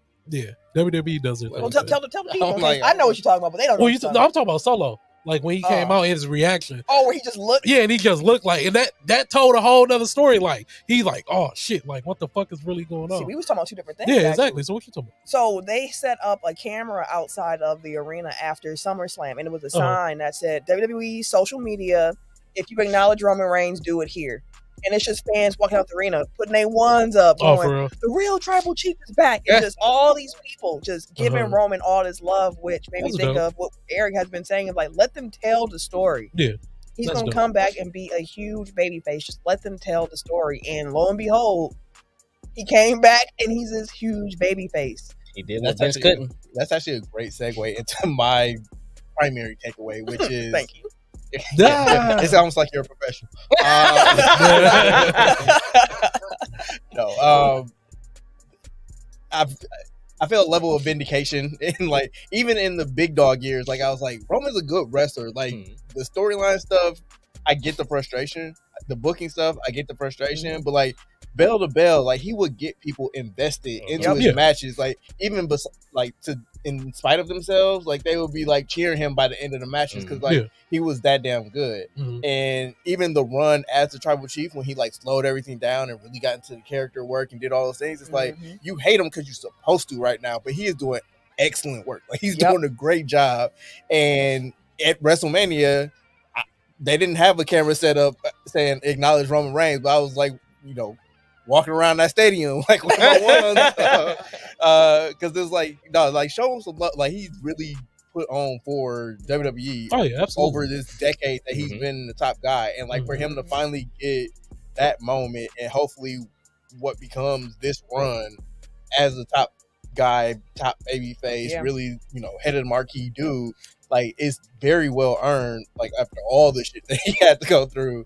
does it. Well, tell the people. I know what you're talking about, but they don't know. I'm talking about Solo. Like when he came out, his reaction. Oh, where he just looked. Yeah, and he just looked like, and that told a whole other story. Like he's like, oh shit, like what the fuck is really going on? See, we was talking about two different things. Yeah, exactly. So what you talking about? So they set up a camera outside of the arena after SummerSlam, and it was a sign that said WWE social media. If you acknowledge Roman Reigns, do it here. And it's just fans walking out the arena, putting their ones up, going, the real tribal chief is back. And just all these people just giving Roman all this love, which made me think of what Eric has been saying, is like, let them tell the story. Yeah. He's going to come back and be a huge babyface. Just let them tell the story. And lo and behold, he came back and he's this huge babyface. He did what Vince couldn't. That's actually a great segue into my primary takeaway, which is... Thank you. It's almost like you're a professional. I feel a level of vindication in like even in the big dog years. Like I was like, Roman's a good wrestler. Like the storyline stuff, I get the frustration. The booking stuff, I get the frustration. But like bell to bell, like he would get people invested into his matches. Like even in spite of themselves, like they would be like cheering him by the end of the matches because he was that damn good. And even the run as the tribal chief, when he like slowed everything down and really got into the character work and did all those things, it's like you hate him because you're supposed to right now, but he is doing excellent work. Like he's doing a great job. And at WrestleMania, they didn't have a camera set up saying acknowledge Roman Reigns, but I was like, walking around that stadium like with my ones, because it's like show him some love. Like he's really put on for WWE over this decade that he's been the top guy, and like for him to finally get that moment and hopefully what becomes this run as the top guy, top baby face, really head of the marquee dude. Like it's very well earned. Like after all the shit that he had to go through,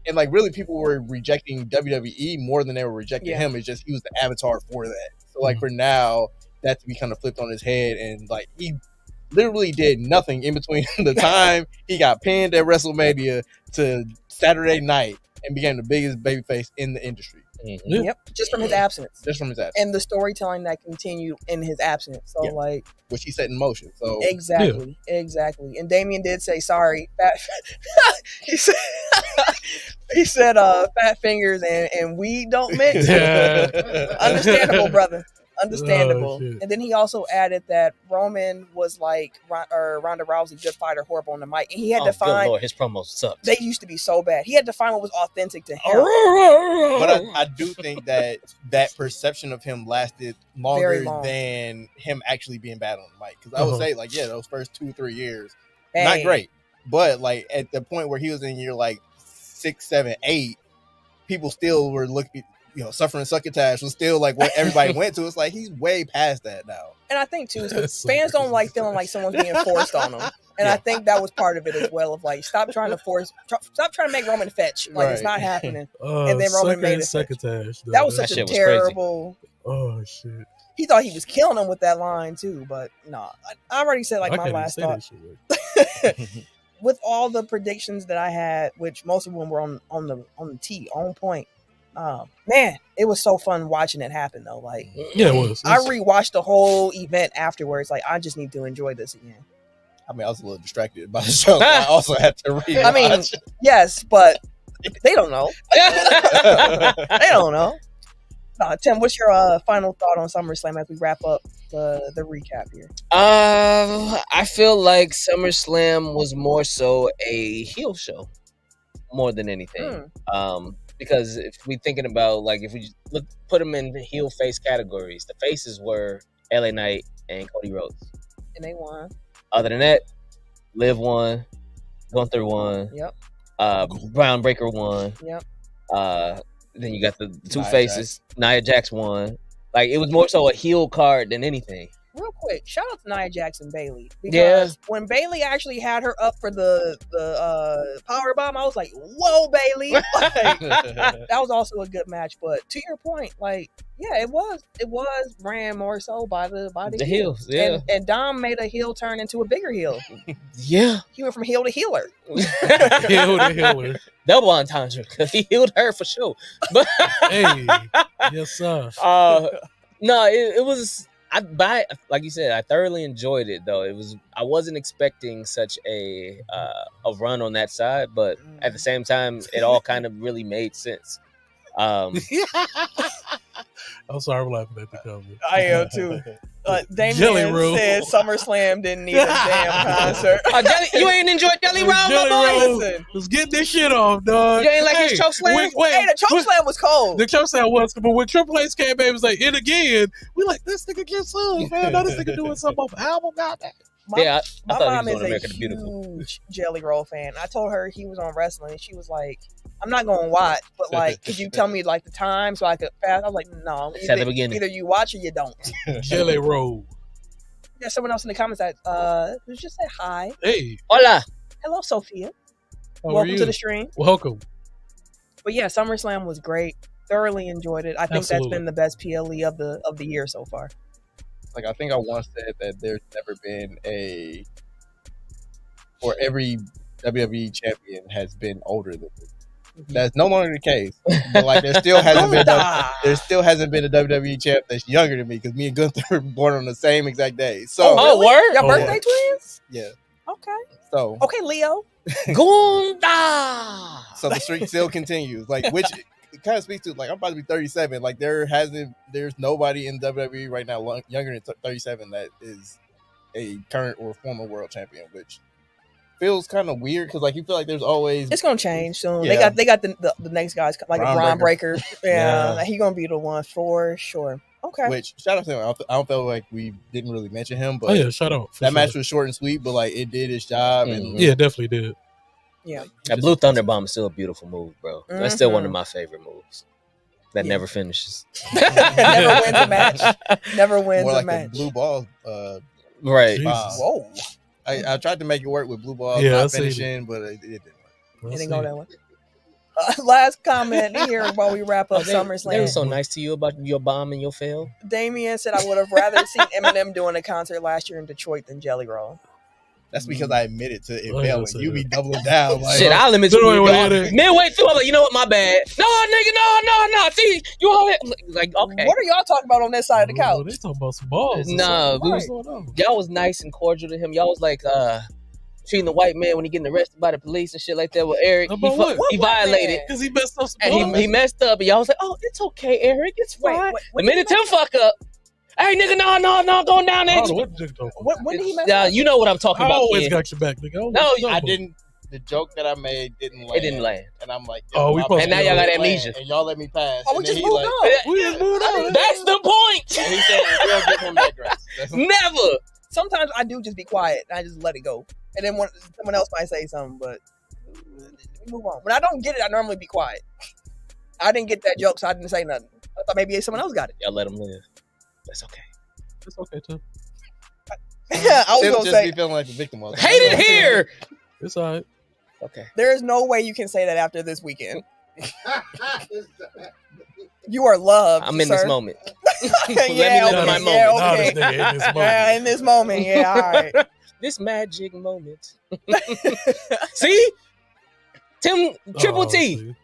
and like really people were rejecting WWE more than they were rejecting him. It's just he was the avatar for that. So like for now, that to be kind of flipped on his head, and like he literally did nothing in between the time he got pinned at WrestleMania to Saturday night and became the biggest babyface in the industry. Just from his absence. And the storytelling that continued in his absence. So like, which he set in motion. So exactly. And Damien did say sorry. he said fat fingers and weed don't mix. Understandable, brother. Understandable. And then he also added that Roman was like Ronda Rousey, good fighter, horrible on the mic. And he had to find. Good Lord, his promos sucked. They used to be so bad. He had to find what was authentic to him. But I do think that perception of him lasted longer than him actually being bad on the mic. Because I would say, like, those first 2 or 3 years, not great. But like at the point where he was in year like 6, 7, 8, people still were looking. Suffering succotash was still like what everybody went to. It's like he's way past that now. And I think too, fans don't like feeling like someone's being forced on them. And I think that was part of it as well. Of like, stop trying to make Roman fetch. Like it's not happening. And then Roman made it succotash. That was such a terrible. Oh shit. He thought he was killing him with that line too, but no. I already said like my last thought. With all the predictions that I had, which most of them were on the point. Man, it was so fun watching it happen though. Like, it was. I rewatched the whole event afterwards. Like, I just need to enjoy this again. I mean, I was a little distracted by the show. So I also had to read. I mean, yes, but they don't know. They don't know. Tim, what's your final thought on SummerSlam as we wrap up the recap here? I feel like SummerSlam was more so a heel show more than anything. Because if we're thinking about, like, if we put them in the heel face categories, the faces were LA Knight and Cody Rhodes. And they won. Other than that, Liv won, Gunther won, Yep. Brown Breaker won. Yep. Then you got the two Nia faces. Nia Jax won. Like, it was more so a heel card than anything. Real quick, shout out to Nia Jax and Bayley, because when Bayley actually had her up for the power bomb, I was like, "Whoa, Bayley!" Like, that was also a good match. But to your point, like, yeah, it was ran more so by the heels. Yeah, and Dom made a heel turn into a bigger heel. Yeah, he went from heel to healer. Heel to healer. Double entendre, because he healed her for sure. But hey, yes sir. No, it was. Like you said, I thoroughly enjoyed it. Though I wasn't expecting such a run on that side, but at the same time, it all kind of really made sense. I'm sorry, I'm laughing at the comment. I am too. Damien said SummerSlam didn't need a damn concert. You ain't enjoyed Jelly Roll, my boy? Let's get this shit off, dog. You ain't like his choke slam? Hey, the choke slam was cold. The choke slam was, but when Triple H came back, it was like, and again, we like, this nigga gets sued, man. Now this nigga doing something off the album, goddamn. My mom is a huge Jelly Roll fan. I told her he was on wrestling, and she was like, I'm not going to watch, but like, could you tell me like the time so I could fast? I was like, no. Either you watch or you don't. Jelly Roll. There's someone else in the comments that just said hi. Hey. Hola. Hello, Sophia. Welcome to the stream. Welcome. But yeah, SummerSlam was great. Thoroughly enjoyed it. I think that's been the best PLE of the year so far. Like, I think I once said that there's never been or every WWE champion has been older than me. That's no longer the case. But like, there still hasn't been a WWE champ that's younger than me, because me and Gunther were born on the same exact day. So, word? Your birthday twins? Yeah. Okay. So, okay, Leo. Gunda. So the streak still continues. Like, which it kind of speaks to, like, I'm about to be 37. Like, there's nobody in WWE right now younger than 37 that is a current or former world champion, which feels kind of weird, because like, you feel like there's always, it's gonna change soon. Yeah. They got the next guys like Braun Breaker. Yeah, he gonna be the one for sure. Okay. Which, shout out to him. I don't feel like we didn't really mention him, but shout out. That match was short and sweet, but like, it did its job. Mm-hmm. And yeah, definitely did. Yeah. That Blue Thunder Bomb is still a beautiful move, bro. Mm-hmm. That's still one of my favorite moves. That never finishes. Never wins a match. Never wins more like a match. Blue ball. Right. Whoa. I tried to make it work with Blue ball not finishing, but it didn't work. It didn't go that way. Last comment here while we wrap up SummerSlam. They were so nice to you about your bomb and your fail. Damien said, I would have rather seen Eminem doing a concert last year in Detroit than Jelly Roll. That's because I admitted to it failing. You be doubling down. Like, shit, I'll admit to midway through, I'm like, you know what, my bad. No, nigga, no. See, you all like, okay. What are y'all talking about on that side of the couch? They talking about some balls. No, y'all was nice and cordial to him. Y'all was like, treating the white man when he getting arrested by the police and shit like that with Eric. He violated because he messed up. And he messed up, and y'all was like, "Oh, it's okay, Eric. It's fine." The minute Tim fuck up, hey nigga, no, going down there. When did he mess up? You know what I'm talking about. I always got your back, nigga. No, I didn't. The joke that I made didn't land. It didn't land. And I'm like, and now y'all got amnesia. And y'all let me pass. Oh, we just moved on. We just moved on. That's the point. And he said, we don't give him that grace. Never. Sometimes I do just be quiet and I just let it go. And then someone else might say something, but we move on. When I don't get it, I normally be quiet. I didn't get that joke, so I didn't say nothing. I thought maybe someone else got it. Y'all let him live. That's okay. That's okay, too. I was going to say. Be feeling like the victim of it. Hate it here. It's all right. Okay. There is no way you can say that after this weekend. You are loved. I'm in this moment. Let me live in my moment. Yeah, in this moment. Yeah, all right. This magic moment. See? Triple T.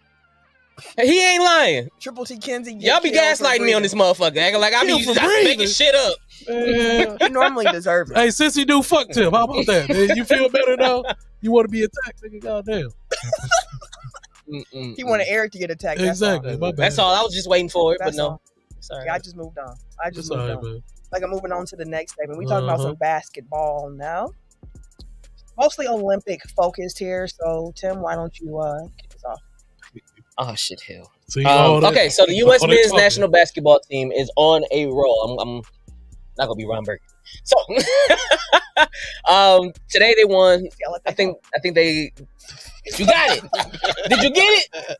He ain't lying. Triple T Kenzie. Y'all be gaslighting me on this motherfucker, acting like I be Kill for making breathing. shit up. He normally deserves it. Hey, since he do fuck Tim, how about that? Man? You feel better now? You want to be attacked, nigga? Goddamn. He wanted Eric to get attacked. Exactly. My bad. That's all. I was just waiting for it, That's but no. all. Sorry. Yeah, I just moved on. That's all right, man. Like I'm moving on to the next segment. We talking about some basketball now. Mostly Olympic focused here. So Tim, why don't you kick us off? Oh shit, hell. See, all that- Okay, so the U.S. all that men's talking. national basketball team is on a roll. I'm not gonna be Ron Burgundy. So, today they won. Yeah, let I that think they. You got it. Did you get it?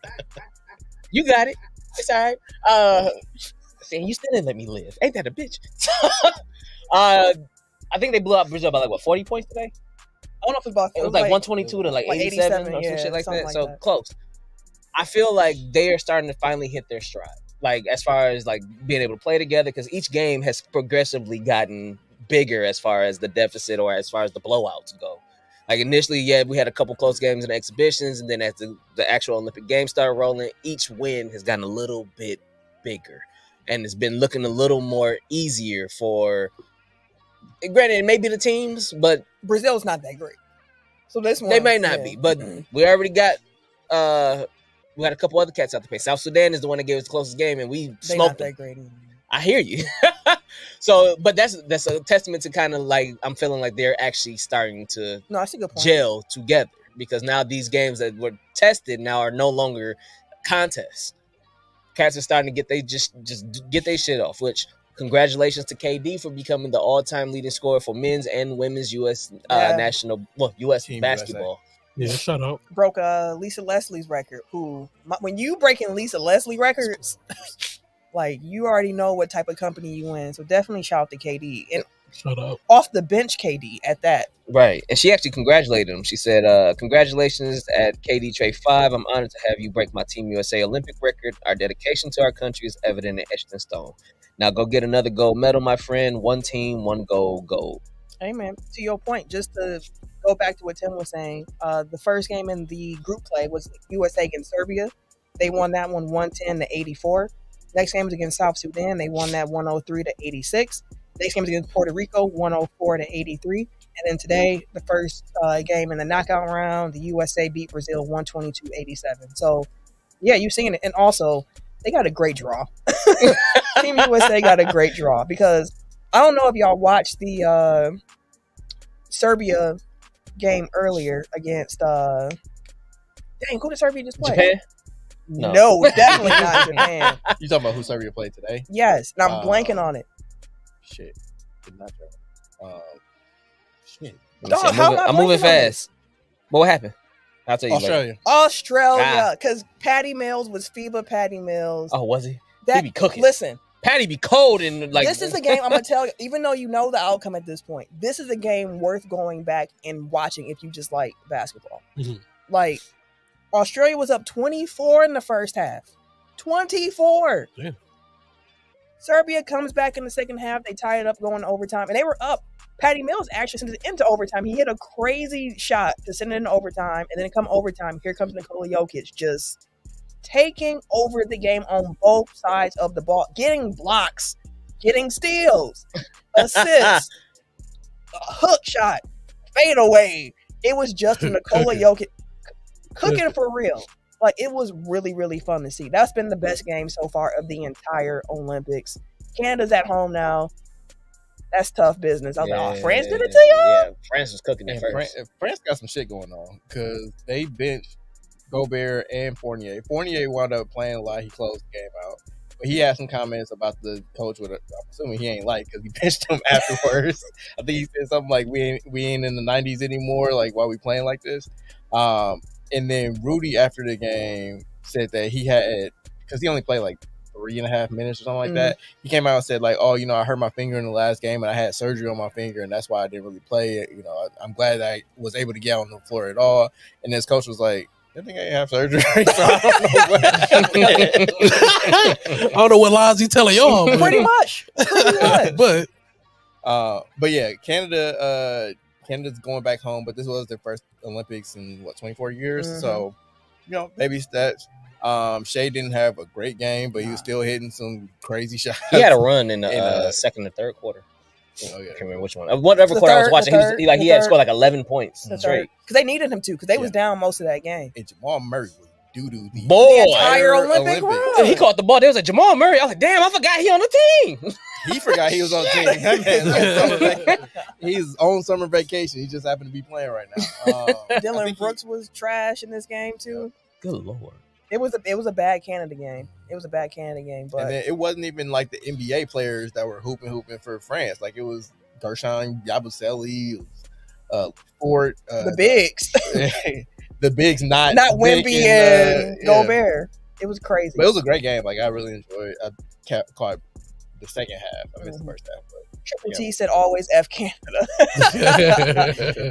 You got it. It's all right. See, you still didn't let me live. Ain't that a bitch? I think they blew out Brazil by like what 40 points today. I don't know if it's about. It was like 122 to like 87 or some shit like that. So close. I feel like they are starting to finally hit their stride. Like as far as like being able to play together, because each game has progressively gotten bigger as far as the deficit or as far as the blowouts go. Like initially, yeah, we had a couple close games in exhibitions, and then as the actual Olympic Games started rolling, each win has gotten a little bit bigger, and it's been looking a little more easier for. Granted, it may be the teams, but Brazil's not that great. So this one they may not be. But we already got we got a couple other cats out the pace. South Sudan is the one that gave us the closest game, and we they smoked not them. that great either. I hear you. So, but that's a testament to kind of like I'm feeling like they're actually starting to No, that's a good point. gel together, because now these games that were tested now are no longer contests. Cats are starting to get just get their shit off. Which congratulations to KD for becoming the all-time leading scorer for men's and women's U.S. U.S. Team basketball. Yeah, shut up. Broke Lisa Leslie's record. When you breaking Lisa Leslie records, like you already know what type of company you in. So definitely shout out to KD and Shut up. off the bench KD at that. Right, and she actually congratulated him. She said, "Congratulations at KD Trade 5. I'm honored to have you break my Team USA Olympic record. Our dedication to our country is evident and etched in stone. Now go get another gold medal, my friend. One team, one gold." Amen. To your point, just to go back to what Tim was saying, the first game in the group play was USA against Serbia. They won that one 110-84. Next game was against South Sudan. They won that 103-86. Next game was against Puerto Rico, 104-83. And then today, the first game in the knockout round, the USA beat Brazil 122-87. So, yeah, you've seen it. And also, they got a great draw. Team USA got a great draw because I don't know if y'all watched the Serbia game earlier against dang, who did Serbia just play? Japan? No, definitely not Japan. You talking about who Serbia played today? Yes, and I'm blanking on it. Shit. Did not try. Shit. Dog, how am I I'm moving blanking on fast. What happened? I'll tell you later. Australia, because Patty Mills was FIBA Patty Mills. Oh, was he? That, he be cooking. Listen, Patty be cold and like. this is a game I'm gonna tell you. Even though you know the outcome at this point, this is a game worth going back and watching if you just like basketball. Mhm. Like Australia was up 24 in the first half. 24. Yeah. Serbia comes back in the second half. They tie it up going to overtime, and they were up. Patty Mills actually sent it into overtime. He hit a crazy shot to send it into overtime, and then come overtime, here comes Nikola Jokic just taking over the game on both sides of the ball, getting blocks, getting steals, assists, a hook shot, fade away. It was just a Nikola Jokic cooking for real. Like, it was really, really fun to see. That's been the best game so far of the entire Olympics. Canada's at home now. That's tough business. I was like, France did it to y'all? Yeah, France was cooking it first. France got some shit going on because they benched Gobert and Fournier. Fournier wound up playing a lot. He closed the game out. But he had some comments about the coach, I'm assuming he ain't like, because he benched him afterwards. I think he said something like, we ain't in the 90s anymore. Like, why we playing like this? And then Rudy, after the game, said that he had, because he only played like 3.5 minutes or something like that. He came out and said like, oh, I hurt my finger in the last game and I had surgery on my finger and that's why I didn't really play it. I'm glad that I was able to get on the floor at all. And his coach was like, I think I ain't have surgery. So I don't know what I don't know what lies he telling y'all. But, Pretty much. but yeah, Canada's going back home, but this was their first Olympics in 24 years. Mhm. So, baby steps. Shea didn't have a great game, but he was still hitting some crazy shots. He had a run in the In, second or third quarter. Oh, yeah. I can't remember which one. Whatever quarter I was watching, he had scored like 11 points straight. Because they needed him to, because they was down most of that game. And Jamal Murray was doo-doo the entire Olympic run. And he caught the ball. There was a Jamal Murray. I was like, damn, I forgot he on the team. He forgot he was on the team. That man, he's on summer vacation. He just happened to be playing right now. Dylan Brooks was trash in this game too. Good Lord. It was a bad Canada game. It was a bad Canada game, but and then it wasn't even like the NBA players that were hooping for France. Like it was Gershon Yabusele, Ford, the bigs, the bigs, not Wemby and Gobert. It was crazy. But it was a great game. Like I really enjoyed it. I caught the second half. I missed the first half. But, Triple T said always F Canada.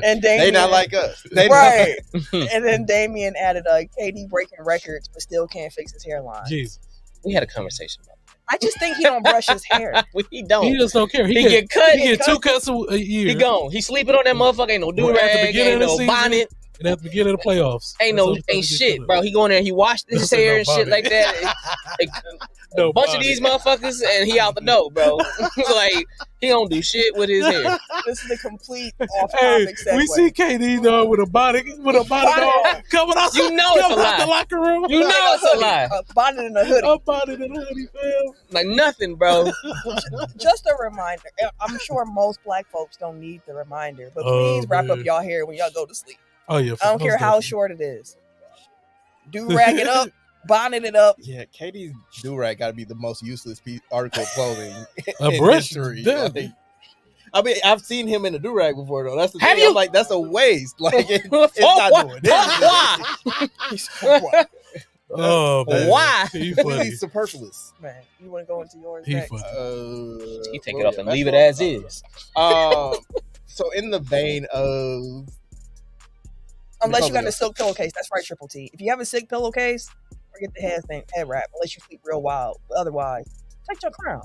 And Damian, they not like us. Right. And then Damian added KD breaking records but still can't fix his hairline. Jesus. We had a conversation about that. I just think he don't brush his hair. He don't. He just don't care. He get cut. He get 2 cuts a year. He gone. He sleeping on that motherfucker. Ain't no do-rag. Ain't no bonnet. And at the beginning of the playoffs. Ain't shit, bro. He going there and he washed his hair and shit like that. A bunch of these motherfuckers and he out the door, bro. Like, he don't do shit with his hair. This is a complete off-topic segue. We see KD though with a bonnet on coming out. You know it's a lie. The locker room. You know it's a lie. A bonnet and a hoodie. A bonnet and a hoodie, fam. Like nothing, bro. Just a reminder. I'm sure most black folks don't need the reminder, but please wrap up y'all hair when y'all go to sleep. Oh yeah. I don't care how short it is. Do rag it up, bonnet it up. Yeah, KD's do-rag got to be the most useless article of clothing in history. Like, I mean, I've seen him in a do-rag before, though. That's the thing. I'm like, that's a waste. Like, it's not doing Why? Oh, man. Why? He's superfluous. Man, you want to go into yours He next? He take it off and leave it as is. So in the vein of... Unless you got a silk pillowcase. That's right, Triple T. If you have a silk pillowcase, forget the head wrap. Unless you sleep real wild. But otherwise, protect your crown.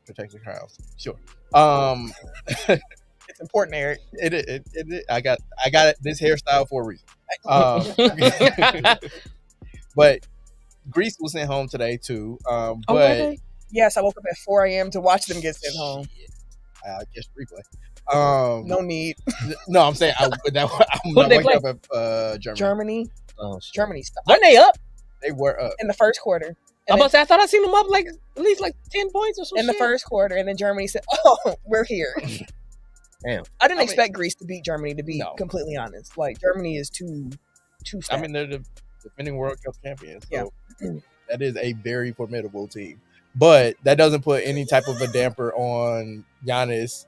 Protect your crowns. Sure. It's important, Eric. It I got this hairstyle for a reason. But Greece was sent home today too. But yes, I woke up at 4 a.m. to watch them get sent home. I guess replay. No need. No, I'm saying I'm not waking up at Germany. Germany. Oh, shit. Germany. Stop. Weren't they up? They were up In the first quarter. I thought I seen them up like at least like 10 points or something. In the first quarter, and then Germany said, "Oh, we're here." Damn. I didn't expect Greece to beat Germany. To be completely honest, like Germany is too. I mean, they're the defending World Cup champions. So that is a very formidable team. But that doesn't put any type of a damper on Giannis.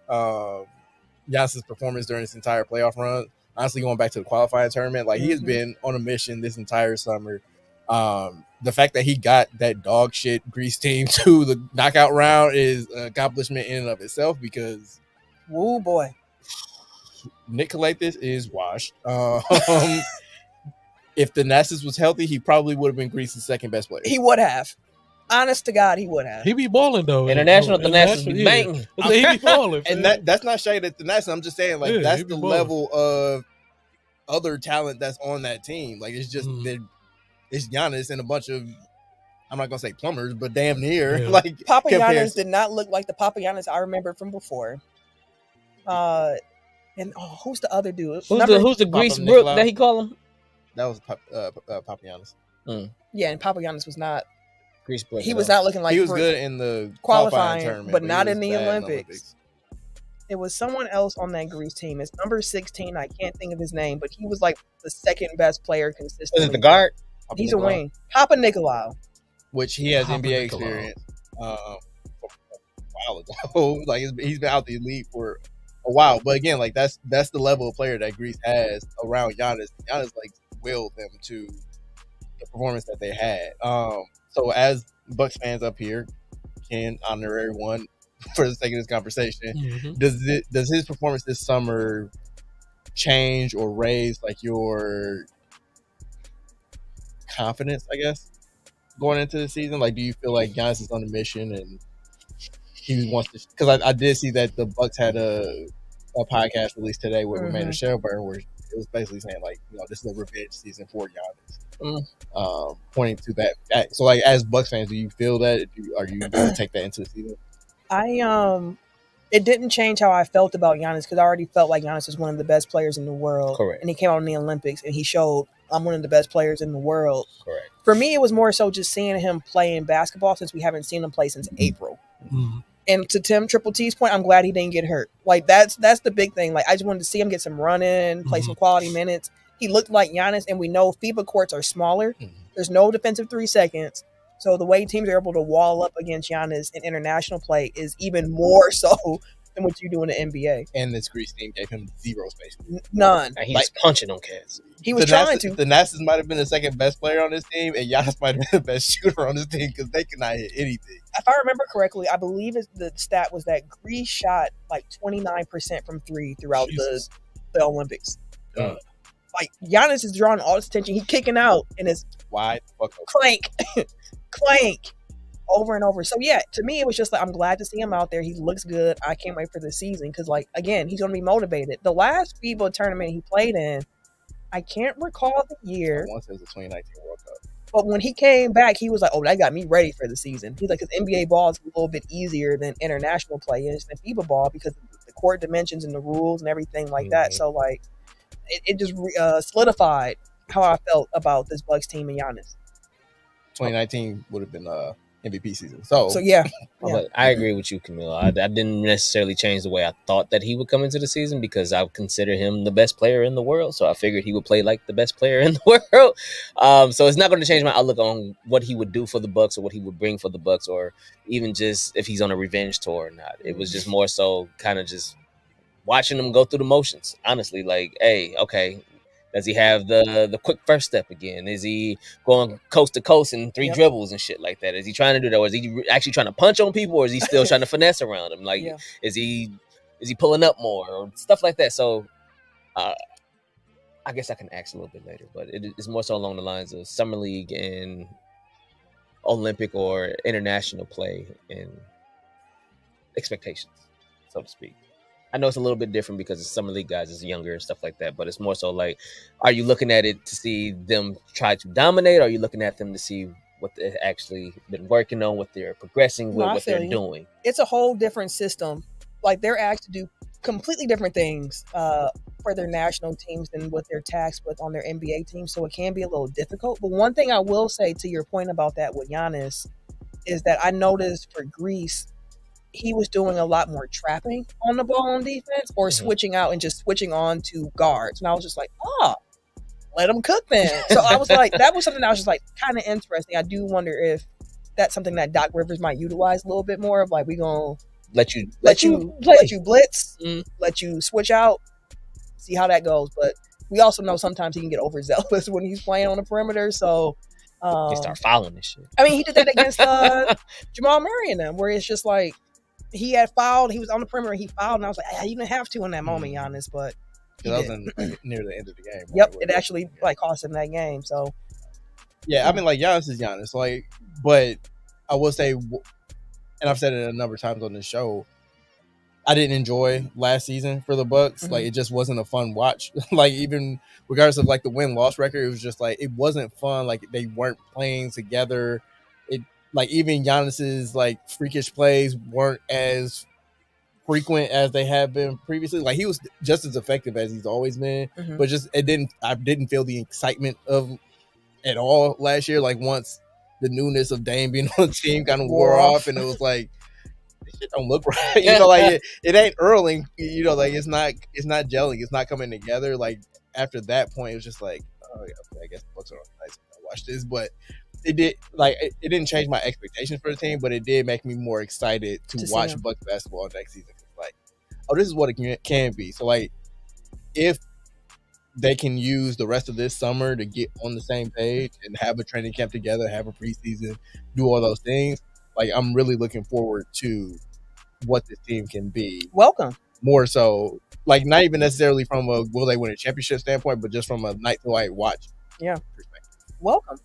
Giannis's performance during this entire playoff run. Honestly, going back to the qualifying tournament, like he has been on a mission this entire summer. The fact that he got that dog shit Greece team to the knockout round is an accomplishment in and of itself because, woo boy, Nick Kalathis is washed. If Thanasis was healthy, he probably would have been Greece's second best player. He would have. Honest to God, he would have. He be balling though. International Thanasis be banging. He be balling. And that's not shade at Thanasis. I'm just saying, like, that's the level of other talent that's on that team. Like, it's just it's Giannis and a bunch of, I'm not gonna say plumbers, but damn near. Yeah. Like Papa Giannis did not look like the Papa Giannis I remember from before. And who's the other dude? Who's the Grease Brook that he call him? That was Papa Giannis. Yeah, and Papa Giannis was not. Grease Brook. He was not looking like he was good in the qualifying tournament, but not in the Olympics. It was someone else on that Greece team. It's number 16. I can't think of his name, but he was like the second best player consistently. Is it the guard? He's a wing. Papa Nicolau. Which he has NBA experience a while ago. Like he's been out the elite for a while. But again, like that's the level of player that Greece has around Giannis. Giannis like willed them to the performance that they had. So as Bucks fans up here can honorary one for the sake of this conversation, does his performance this summer change or raise like your confidence, I guess, going into the season? Like, do you feel like Giannis is on a mission and he wants to? Because I did see that the Bucks had a podcast released today with Amanda Shelburne, where it was basically saying like, you know, this is a revenge season for Giannis. pointing to that. So, like, as Bucks fans, do you feel that? Are you going to take that into the season? It didn't change how I felt about Giannis because I already felt like Giannis was one of the best players in the world. Correct. And he came out in the Olympics and he showed I'm one of the best players in the world. Correct. For me, it was more so just seeing him play in basketball since we haven't seen him play since April. Mm-hmm. And to Tim Triple T's point, I'm glad he didn't get hurt. Like that's the big thing. Like I just wanted to see him get some running, play some quality minutes. He looked like Giannis, and we know FIBA courts are smaller. There's no defensive 3 seconds. So the way teams are able to wall up against Giannis in international play is even more so than what you do in the NBA. And this Greece team gave him zero space. None. And he's punching on cats. He was trying to. The Nastas might have been the second best player on this team, and Giannis might have been the best shooter on this team because they could not hit anything. If I remember correctly, I believe the stat was that Greece shot like 29% from 3 throughout the Olympics. Like Giannis is drawing all this attention. He's kicking out, and it's wide fuck up. Clank, clank, over and over. So yeah, to me, it was just like I'm glad to see him out there. He looks good. I can't wait for the season because, like, again, he's going to be motivated. The last FIBA tournament he played in, I can't recall the year. Once it was the 2019 World Cup. But when he came back, he was like, "Oh, that got me ready for the season." He's like, "Because NBA ball is a little bit easier than international play is than FIBA ball because of the court dimensions and the rules and everything like that." So like, it just solidified how I felt about this Bucks team and Giannis. 2019 would have been MVP season. So yeah. But I agree with you, Camille. I didn't necessarily change the way I thought that he would come into the season because I consider him the best player in the world. So I figured he would play like the best player in the world. So it's not going to change my outlook on what he would do for the Bucks or what he would bring for the Bucks or even just if he's on a revenge tour or not. It was just more so kind of just watching him go through the motions. Honestly, like, hey, okay. Does he have the quick first step again? Is he going coast to coast in 3 dribbles and shit like that? Is he trying to do that? Or is he actually trying to punch on people? Or is he still trying to finesse around him? Like, is he pulling up more or stuff like that? So, I guess I can ask a little bit later, but it's more so along the lines of Summer League and Olympic or international play and expectations, so to speak. I know it's a little bit different because the Summer League guys is younger and stuff like that, but it's more so like, are you looking at it to see them try to dominate? Or are you looking at them to see what they've actually been working on, what they're progressing with, what they're doing? It's a whole different system. Like they're asked to do completely different things for their national teams than what they're tasked with on their NBA team. So it can be a little difficult. But one thing I will say to your point about that with Giannis is that I noticed for Greece, he was doing a lot more trapping on the ball on defense or switching out and just switching on to guards. And I was just like, let him cook then. So I was like, that was something that was just like kind of interesting. I do wonder if that's something that Doc Rivers might utilize a little bit more of, like, we going to let you blitz, let you switch out, see how that goes. But we also know sometimes he can get overzealous when he's playing on the perimeter. So they start fouling this shit. I mean, he did that against Jamal Murray and them, where it's just like, he had fouled. He was on the perimeter. He fouled, and I was like, "You didn't have to in that moment, Giannis." But that was near the end of the game. Yep, it actually like cost him that game. So yeah, I mean, like, Giannis is Giannis. Like, but I will say, and I've said it a number of times on this show, I didn't enjoy last season for the Bucks. Like, it just wasn't a fun watch. Like, even regardless of like the win-loss record, it was just like it wasn't fun. Like, they weren't playing together. Like, even Giannis's like freakish plays weren't as frequent as they have been previously. Like, he was just as effective as he's always been, but just I didn't feel the excitement of at all last year. Like, once the newness of Dame being on the team kind of wore off, and it was like, this shit don't look right. You know, like it ain't earling. You know, like it's not gelling. It's not coming together. Like, after that point, it was just like, oh yeah, I guess the Bucks are nice. I watch this, but. It didn't change my expectations for the team, but it did make me more excited to watch Bucks basketball next season. Like, oh, this is what it can be. So, like, if they can use the rest of this summer to get on the same page and have a training camp together, have a preseason, do all those things, like, I'm really looking forward to what this team can be. Welcome. More so, like, not even necessarily from a will they win a championship standpoint, but just from a night to night watch perspective. Welcome.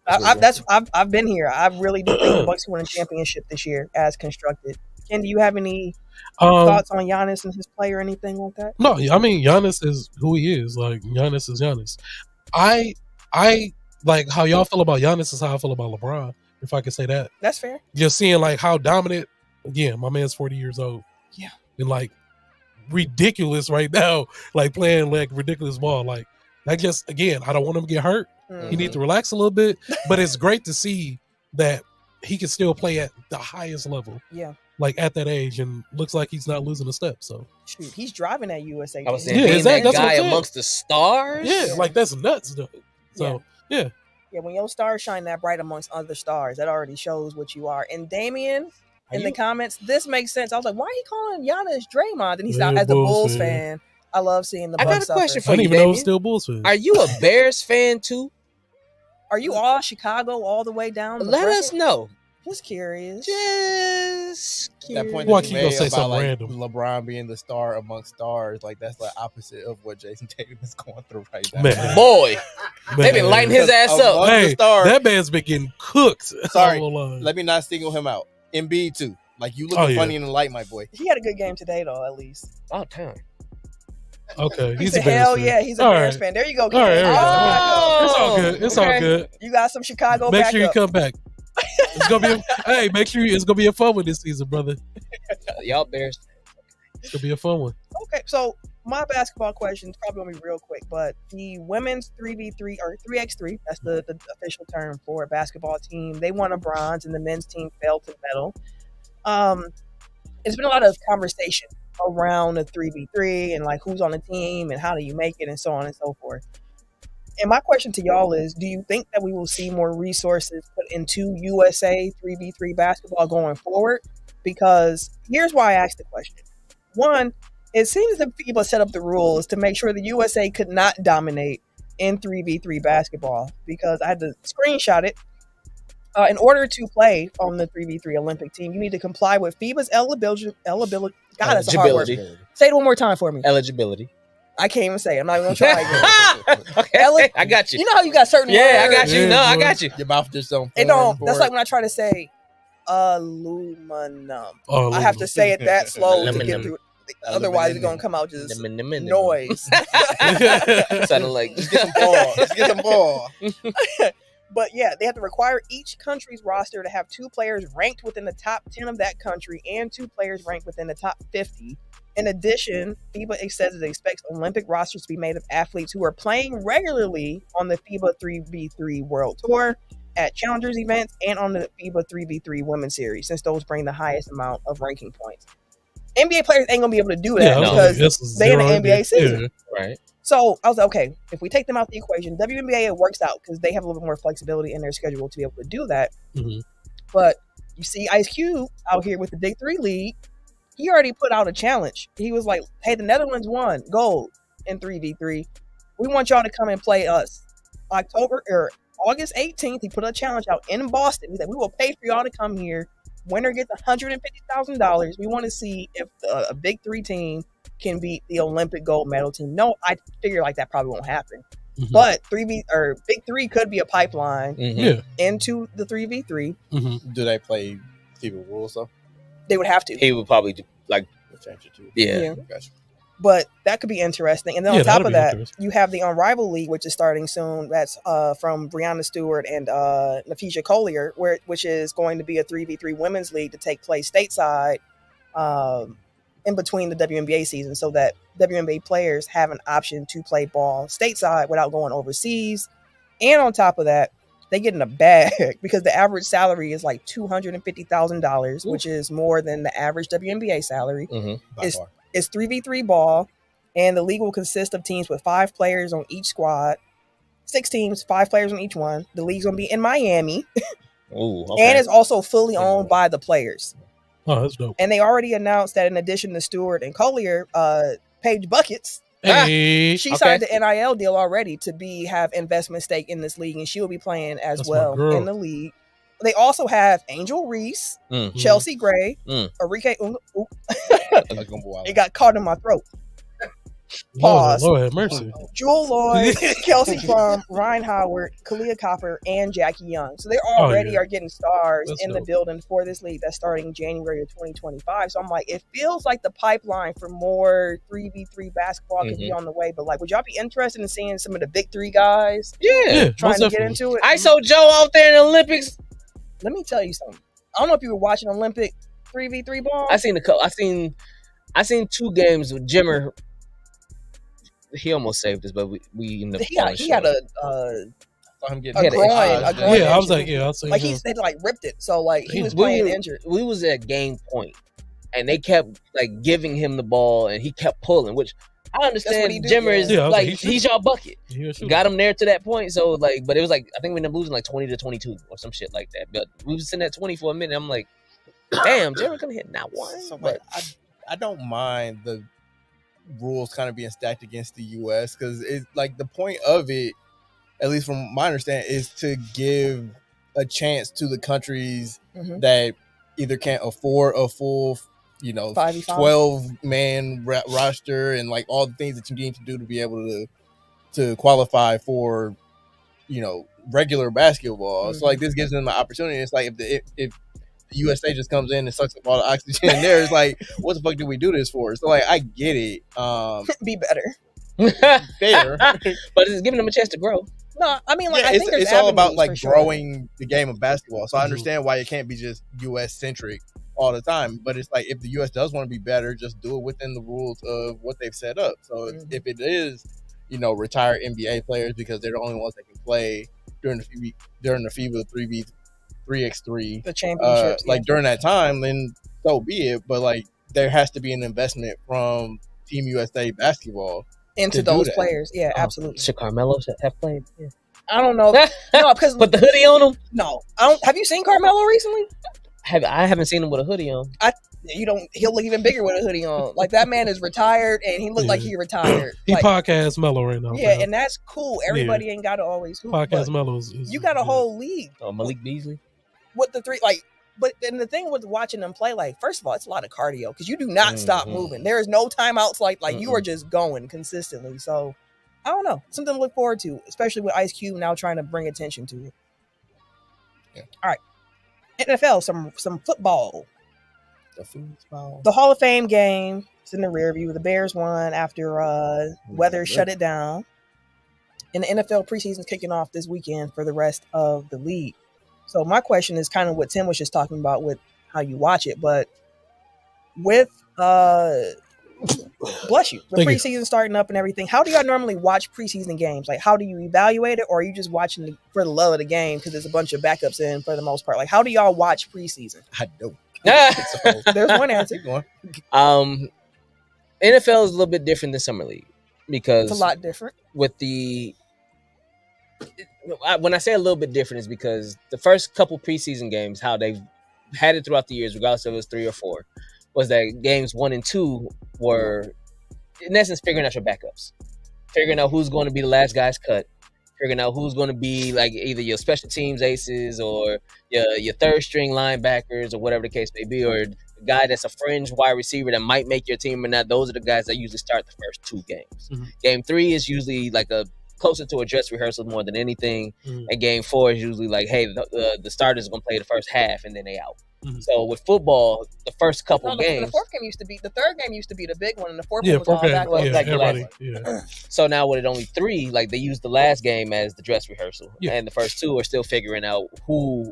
I've been here. I really do think the Bucks win a championship this year as constructed. Ken, do you have any thoughts on Giannis and his play or anything like that? No, I mean, Giannis is who he is. Like, Giannis is Giannis. I like how y'all feel about Giannis is how I feel about LeBron, if I can say that. That's fair. Just seeing like how dominant, again, my man's 40 years old. Yeah. And like ridiculous right now, like playing like ridiculous ball. Like that just, again, I don't want him to get hurt. He needs to relax a little bit, but it's great to see that he can still play at the highest level. Yeah. Like at that age, and looks like he's not losing a step. So shoot, he's driving that USA. I was team. saying, Yeah, being exactly. that That's what guy I'm saying. amongst the stars. yeah, like that's nuts though. So yeah. Yeah, when your stars shine that bright amongst other stars, that already shows what you are. And Damien, in the comments, this makes sense. I was like, why are he calling Giannis Draymond? And he's Yeah, out as a Bulls Bulls fan. I love seeing the I Bucks got a question suffer. I for didn't you, even know it was Damien. still Bulls fans. Are you a Bears fan too? Are you all Chicago all the way down? The Let bracket? us know. Just curious. Just That point Why that you you gonna made say about something like random? LeBron being the star amongst stars, like that's the opposite of what Jason Tatum is going through right now. Man. boy, they been Man. lighting his ass up. Amongst the Hey, stars, that man's been getting cooked. Sorry, all along. let me not single him out. Embiid too. Like you Oh, looking yeah. funny in the light, my boy. He had a good game today, though, at least. Oh, damn. Okay, He he's said, a Bears hell fan. yeah, he's a All Bears right. fan. There you go, All right, Cam. all right. It's all Oh, good. It's okay. all good. You got some Chicago Make backup. sure you come back. It's gonna be hey, make sure it's gonna be a fun one this season, brother. Y'all Bears. It's gonna be a fun one. Okay, so my basketball question is probably gonna be real quick, but the women's 3v3 or 3x3, that's the official term for a basketball team. They won a bronze, and the men's team failed to medal. It's been a lot of conversation around the 3v3 and like who's on the team and how do you make it and so on and so forth. And my question to y'all is, do you think that we will see more resources put into USA 3v3 basketball going forward? Because here's why I asked the question. One, it seems that FIBA set up the rules to make sure the USA could not dominate in 3v3 basketball, because I had to screenshot it. In order to play on the 3v3 Olympic team, you need to comply with FIBA's eligibility. God, that's a hard word. Say it one more time for me. Eligibility. I can't even say it. I'm not even going to try again. Okay, I got you. You know how you got certain Yeah, I words? got you. Yeah, No, I boy. got you. Your mouth just don't. It don't. form That's for like it. when I try to say aluminum. Oh, I have to say it that slow to get Aluminum. through. Otherwise, it's going to come out just Noise. noise. Sounded like Just get some ball. Just get some ball. But yeah, they have to require each country's roster to have 2 players ranked within the top 10 of that country and 2 players ranked within the top 50. In addition, FIBA says it expects Olympic rosters to be made of athletes who are playing regularly on the FIBA 3v3 World Tour, at Challengers events, and on the FIBA 3v3 Women's Series, since those bring the highest amount of ranking points. NBA players ain't going to be able to do that Yeah, because they in the NBA season. right. So I was like, okay, if we take them out the equation, WNBA, it works out because they have a little bit more flexibility in their schedule to be able to do that. Mhm. But you see Ice Cube out here with the Big 3 League. He already put out a challenge. He was like, hey, the Netherlands won gold in 3v3. We want y'all to come and play us. August 18th, he put a challenge out in Boston. He said, we will pay for y'all to come here. Winner gets $150,000. We want to see if a Big 3 team can beat the Olympic gold medal team. No, I figure like that probably won't happen. Mhm. But Big 3 could be a pipeline Yeah. into the 3v3. Mhm. Do they play FIBA rules though? They would have to. He would probably do, like, We'll change it to. yeah. Gotcha. But that could be interesting. And then Yeah, on top that'll of be that, interesting. you have the Unrivaled League, which is starting soon. That's from Breonna Stewart and Nafisha Collier, which is going to be a 3v3 women's league to take place stateside in between the WNBA season, so that WNBA players have an option to play ball stateside without going overseas. And on top of that, they get in a bag because the average salary is like $250,000, which is more than the average WNBA salary. Mm-hmm. By It's- far. It's 3v3 ball, and the league will consist of teams with 5 players on each squad. 6 teams, 5 players on each one. The league's going to be in Miami, Ooh, okay. and it's also fully owned by the players. Oh, that's dope. And they already announced that in addition to Stewart and Collier, Paige Buckets, Hey, she Okay. signed the NIL deal already to have investment stake in this league, and she will be playing as That's my well girl. in the league. They also have Angel Reese, Mm. Chelsea Gray, Mm. Arike. Like, It got caught in my throat. Pause. Lord have mercy. Jewel Lloyd, Kelsey Plum, Ryan Howard, Kalia Copper, and Jackie Young. So they already are getting stars That's in the dope. building for this league that's starting January of 2025. So I'm like, it feels like the pipeline for more 3v3 basketball could be on the way. But like, would y'all be interested in seeing some of the big three guys Yeah. trying most to get definitely. into it? ISO Joe out there in the Olympics. Let me tell you something. I don't know if you were watching Olympic 3v3 ball. I seen I seen 2 games with Jimmer. He almost saved us, but we ended up falling he had short. Saw him get a hit. groin Yeah, I was injury. like, I was Like they like ripped it. So like he was playing injured. We was at game point, and they kept like giving him the ball, and he kept pulling. Which I understand. he do, Jimmer is yeah. like he's y'all bucket. He Got him there to that point. So like, but it was like I think we ended up losing like 20-22 or some shit like that. But we was sitting at 20 for a minute. I'm like, damn, Jimmer couldn't hit not one. So, But I don't mind the rules kind of being stacked against the U.S. because it's like the point of it, at least from my understanding, is to give a chance to the countries that either can't afford a full, 12-man roster and like all the things that you need to do to be able to qualify for, regular basketball. So like this gives them an opportunity. It's like if the USA just comes in and sucks up all the oxygen in there, it's like, what the fuck did we do this for? So like I get it. Be better. Fair. but it's giving them a chance to grow. No, I mean, like, I think it's all about like sure. growing the game of basketball. So I understand why it can't be just US centric all the time. But it's like if the US does want to be better, just do it within the rules of what they've set up. So if it is, retired NBA players because they're the only ones that can play during the FIBA 3x3, the championships, like during that time, then so be it. But like there has to be an investment from Team USA basketball into those players. Yeah, absolutely. Should Carmelo have played? Yeah. I don't know. No, because put the hoodie on him. No, I don't. Have you seen Carmelo recently? I haven't seen him with a hoodie on. He'll look even bigger with a hoodie on. Like that man is retired, and he looked like he retired. He like, podcast Mello right now. Yeah, and that's cool. Everybody ain't got to always hoop. Podcast Mello is you got a whole league. Oh, Malik Beasley. With the three, like, but then the thing with watching them play, like, first of all, it's a lot of cardio because you do not stop moving. There is no timeouts. Like you are just going consistently. So I don't know, something to look forward to, especially with Ice Cube now trying to bring attention to it. Yeah. All right, NFL, some football. The Hall of Fame game is in the rear view. The Bears won after weather shut it down. And the NFL preseason is kicking off this weekend for the rest of the league. So my question is kind of what Tim was just talking about with how you watch it, but with bless you, the preseason starting up and everything, how do y'all normally watch preseason games? Like, how do you evaluate it, or are you just watching for the love of the game because there's a bunch of backups in for the most part? Like, how do y'all watch preseason? I don't. There's one answer. NFL is a little bit different than Summer League because it's a lot different. With when I say a little bit different is because the first couple preseason games, how they've had it throughout the years, regardless if it was 3 or 4, was that games 1 and 2 were, in essence, figuring out your backups, figuring out who's going to be the last guy's cut, figuring out who's going to be like either your special teams aces or your third string linebackers or whatever the case may be, or the guy that's a fringe wide receiver that might make your team or not. Those are the guys that usually start the first 2 games. Game 3 is usually like closer to a dress rehearsal more than anything. And game 4 is usually like, hey, the starters are going to play the first half and then they out. So with football, the first couple games, the third game used to be the big one, and the fourth one was all back. So now with it only 3, like they use the last game as the dress rehearsal, and the first 2 are still figuring out who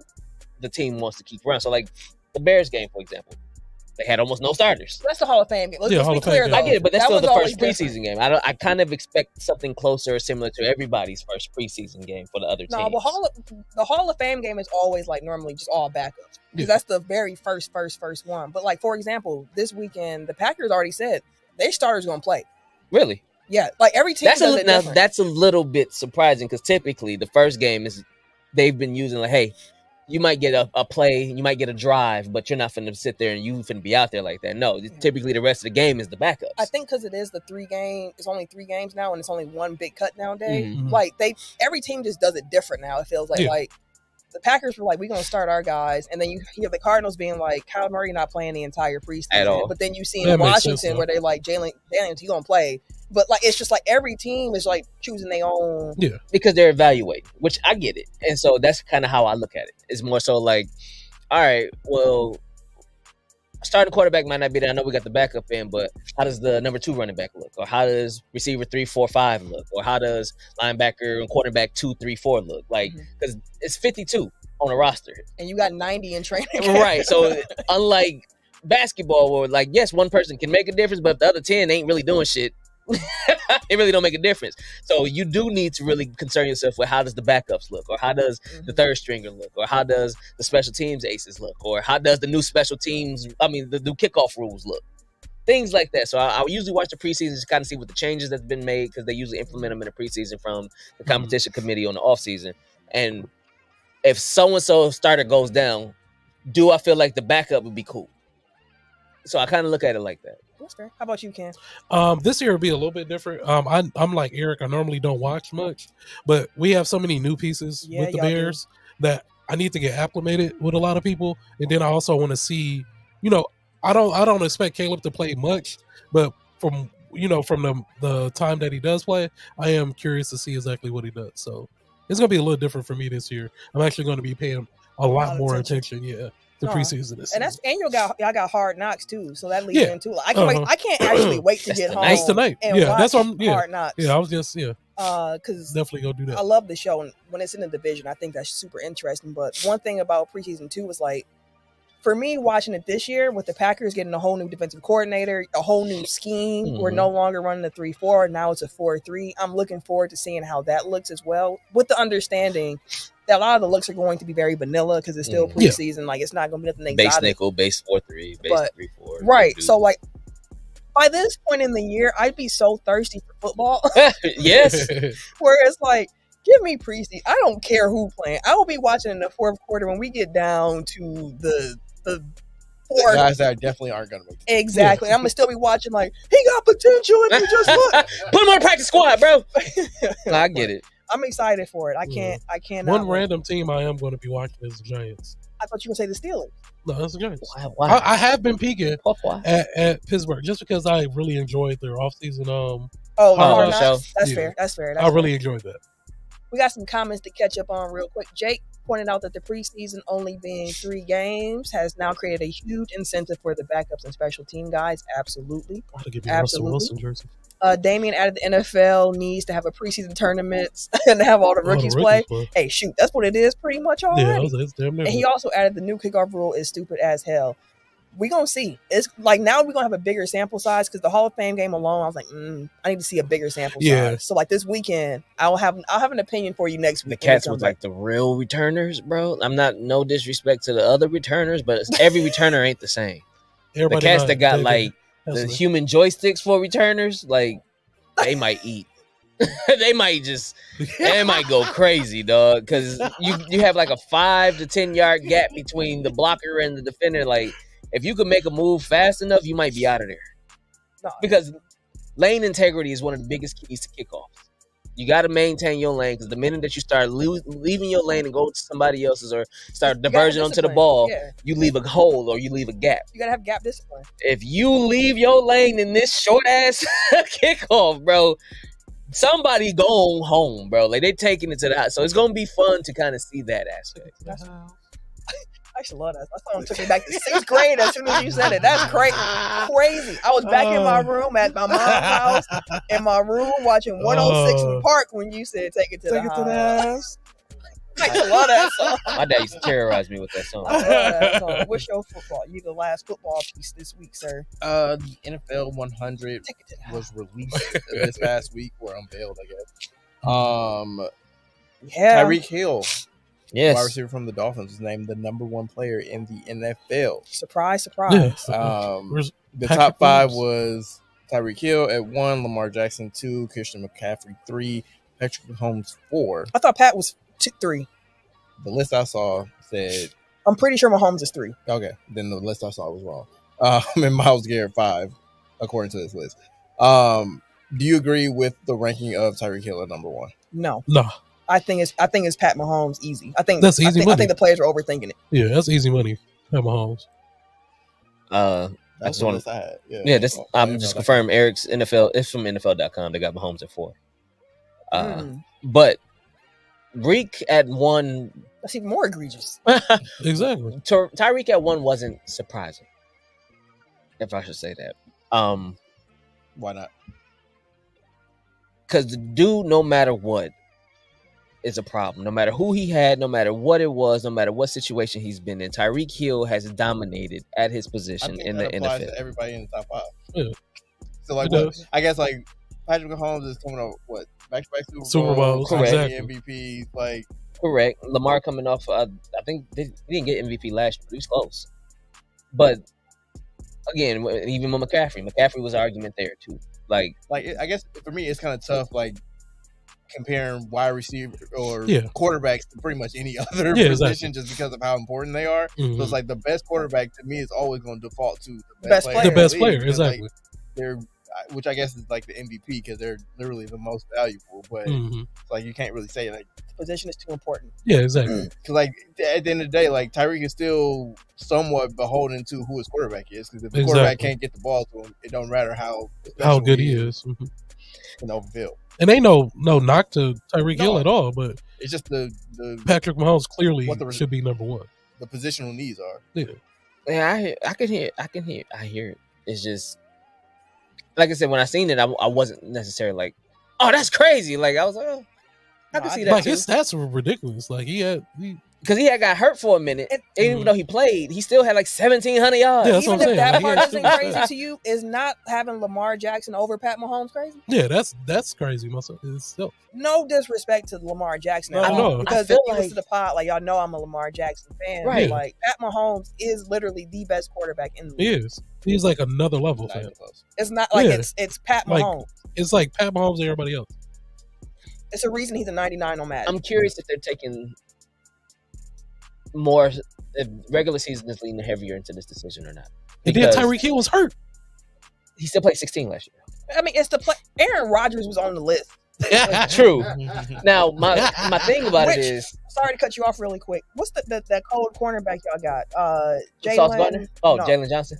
the team wants to keep around. So like the Bears game, for example, they had almost no starters. That's the Hall of Fame game. Let's be clear, though. I get it, but that's still the first different. preseason game. I kind of expect something closer or similar to everybody's first preseason game for the other teams. No, the Hall of Fame game is always like normally just all backups because that's the very first one. But like, for example, this weekend, the Packers already said their starters going to play. Really? Yeah, like every team does it different. That's a little bit surprising because typically the first game is they've been using like, hey, you might get a play, you might get a drive, but you're not finna sit there and you finna be out there like that. No, typically the rest of the game is the backups. I think because it is it's only 3 games now, and it's only one big cut nowadays. Like every team just does it different now. It feels like the Packers were like, we're going to start our guys. And then you hear the Cardinals being like, Kyle Murray not playing the entire preseason. At all. But then you see That in makes sense, Washington though. where they're like, Jalen, he going to play. But like, it's just like every team is like choosing their own. Yeah. Because they're evaluating, which I get it. And so that's kind of how I look at it. It's more so like, all right, well, starting quarterback might not be there. I know we got the backup in, but how does the number 2 running back look? Or how does receiver 3, 4, 5 look? Or how does linebacker and quarterback 2, 3, 4 look? Like, because it's 52 on a roster. And you got 90 in training. Right. So unlike basketball where like, yes, one person can make a difference, but if the other 10 ain't really doing shit, it really don't make a difference. So you do need to really concern yourself with how does the backups look, or how does the third stringer look, or how does the special teams aces look, or how does the new special teams, the new kickoff rules look, things like that. So I usually watch the preseason to kind of see what the changes that's been made, because they usually implement them in the preseason from the competition committee on the offseason. And if so-and-so starter goes down, do I feel like the backup would be cool? So I kind of look at it like that. That's fair. How about you, Ken? This year will be a little bit different. I'm like Eric. I normally don't watch much, but we have so many new pieces with the Bears that I need to get acclimated with a lot of people, and then I also want to see. I don't expect Caleb to play much, but from the time that he does play, I am curious to see exactly what he does. So it's gonna be a little different for me this year. I'm actually going to be paying a lot more attention. Yeah. The preseason this and season. y'all got Hard Knocks too, so that leads into I can't actually wait to get home. It's tonight. And that's what I'm. Hard Knocks. Yeah, I was just because definitely go do that. I love the show, and when it's in the division, I think that's super interesting. But one thing about preseason 2 was like, for me watching it this year with the Packers getting a whole new defensive coordinator, a whole new scheme. We're no longer running a 3-4, now it's a 4-3. I'm looking forward to seeing how that looks as well, with the understanding that a lot of the looks are going to be very vanilla because it's still preseason. Like, it's not going to be nothing exotic. Base nickel, base 4-3, base 3-4. Right. So, like, by this point in the year, I'd be so thirsty for football. Yes. Where it's like, give me preseason. I don't care who playing. I will be watching in the fourth quarter when we get down to the fourth. Guys that definitely aren't going to make it. Exactly. I'm going to still be watching like, he got potential and you just look. Put him on the practice squad, bro. I get it. I'm excited for it. I can't. One random team I am going to be watching is the Giants. I thought you were going to say the Steelers. No, it's the Giants. Why? I have been peeking at Pittsburgh just because I really enjoyed their offseason. Hard Knocks. That's fair. That's fair. I really enjoyed that. We got some comments to catch up on real quick. Jake pointed out that the preseason only being 3 games has now created a huge incentive for the backups and special team guys. Absolutely. Russell Wilson jersey. Damien added the NFL needs to have a preseason tournament and have all the rookies play. Hey, shoot, that's what it is pretty much already. Yeah, it's damn near. And he also added the new kickoff rule is stupid as hell. We're going to see. It's like now we're going to have a bigger sample size because the Hall of Fame game alone, I was like, I need to see a bigger sample size. So like this weekend, I'll have an opinion for you next week. The cats with like the real returners, bro. I'm not, no disrespect to the other returners, but every returner ain't the same. The cats that got like the human joysticks for returners, like they might eat. They might go crazy, dog. Because you have like a 5 to 10 yard gap between the blocker and the defender. Like, if you can make a move fast enough, you might be out of there. No. Because lane integrity is one of the biggest keys to kickoffs. You got to maintain your lane, because the minute that you start leaving your lane and go to somebody else's or start diverging onto the ball, you leave a hole or you leave a gap. You got to have gap discipline. If you leave your lane in this short-ass kickoff, bro, somebody going home, bro. Like, they taking it to the house. So it's going to be fun to kind of see that aspect. I actually love that. That song took me back to 6th grade as soon as you said it. That's crazy. I was back in my room at my mom's house, in my room, watching 106 in Park when you said take it to the house. I love that song. My dad used to terrorize me with that song. I love that song. What's your football? You the last football piece this week, sir. The NFL 100 was released this past week, or unveiled, I guess. Tyreek Hill. Yes. Wide receiver from the Dolphins was named the number 1 player in the NFL. Surprise, surprise. The top 5 was Tyreek Hill at 1, Lamar Jackson 2, Christian McCaffrey 3, Patrick Mahomes 4. I thought Pat was 3. The list I saw said... I'm pretty sure Mahomes is 3. Okay, then the list I saw was wrong. And Myles Garrett 5, according to this list. Do you agree with the ranking of Tyreek Hill at number 1? No. I think it's Pat Mahomes easy. I think That's easy I money. think the players are overthinking it. Yeah, that's easy money. Pat Mahomes. I That's just what want I had. yeah, this Oh, I'm NFL. just confirming Eric's NFL. It's from NFL.com. They got Mahomes at 4. Mm. But Reek at 1. That's even more egregious. Exactly. Tyreek at 1 wasn't surprising, if I should say that. Why not? Because the dude, no matter what, is a problem. No matter who he had, no matter what it was, no matter what situation he's been in, Tyreek Hill has dominated at his I position think in that the applies NFL. to everybody in the top 5. Yeah. So like, It does. I guess like Patrick Mahomes is coming up back-to-back Super Bowls, Correct. exactly. MVPs, like Correct. Lamar coming off, I think he didn't get MVP last year, but he was close. But again, even with McCaffrey was an argument there too. Like I guess for me it's kind of tough, like comparing wide receiver or Yeah. quarterbacks to pretty much any other Yeah, position exactly. just because of how important they are. Mhm. So it's like the best quarterback to me is always going to default to the Best best player. player. The best in the league, player, because, like, exactly. they're, which I guess is like the MVP because they're literally the most valuable. But Mhm. it's like you can't really say like Position is too important. Yeah, exactly. because like at the end of the day, like Tyreek is still somewhat beholden to who his quarterback is. Because if the quarterback Exactly. can't get the ball to him, it don't matter how How special good he is. Mhm. in the open field. And ain't no knock to Tyreek No. Hill at all, but It's just the Patrick Mahomes clearly What the- should be number 1. the positional needs are. yeah, I can hear it. It's just like I said, when I seen it, I wasn't necessarily like, oh, that's crazy. Like I was like, oh, I can No, see I- that Like too. his stats were ridiculous. Like he Because he had got hurt for a minute, It- even though he played, he still had like 1,700 yards. Yeah, that's Even what I'm if saying. that Like, he part had isn't stupid crazy stats. to you, is not having Lamar Jackson over Pat Mahomes crazy? Yeah, that's crazy myself. Itself. No disrespect to Lamar Jackson No, at all, no. because I feel if you listen like- to the pod, like y'all know I'm a Lamar Jackson fan. Right. Like Pat Mahomes is literally the best quarterback in the He league. is. He's like another level Not fan. even close. It's not like Yeah. it's Pat Like- Mahomes. It's like Pat Mahomes and everybody else. It's a reason he's a 99 on Madden. I'm curious if they're taking more, if regular season is leaning heavier into this decision or not. And then Because Tyreek Hill was hurt. he still played 16 last year. I mean, it's the play. Aaron Rodgers was on the list. True. Now, my thing about it Which- is Sorry to cut you off really quick. What's that cold cornerback y'all got? Sauce Gardner. Jalen. Oh, no. Jalen Johnson.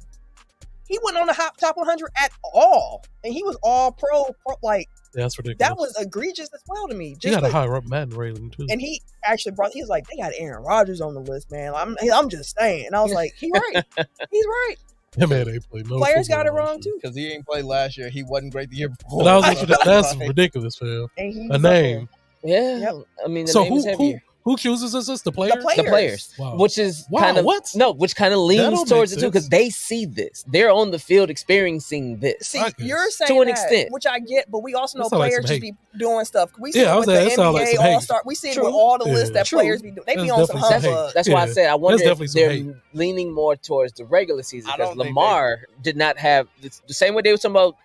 He wasn't on the top 100 at all, and he was all pro. Like Yeah, that's ridiculous. that was egregious as well to me. he Just got a like- high Madden rating too. and he actually brought. He was like, they got Aaron Rodgers on the list, man. I'm just saying. And I was like, he right. He's right. That man ain't played no Players got it football wrong last year. too. Because he ain't played last year. He wasn't great the year before. And I was like, that's Like, ridiculous, fam. And he A was up there. name. Yeah. Yep. I mean, the So name is heavier. who chooses this? The players? The The players, Wow. which is Wow, kind of what? which kind of That leans don't towards make it too, because sense. they see this. They're on the field experiencing this. See, I guess. you're saying To an that, extent. which I get, but we also know That sound like players some just be doing stuff. We see Yeah, I it was with saying, the that sound like NBA some hate. All Star. We see it True. with all the lists Yeah. that True. players be doing. They be That's on some definitely some humbug. That's why I Yeah. said I wonder definitely if some they're hate. leaning more towards the regular season I because don't think Lamar did not have the same way they were talking about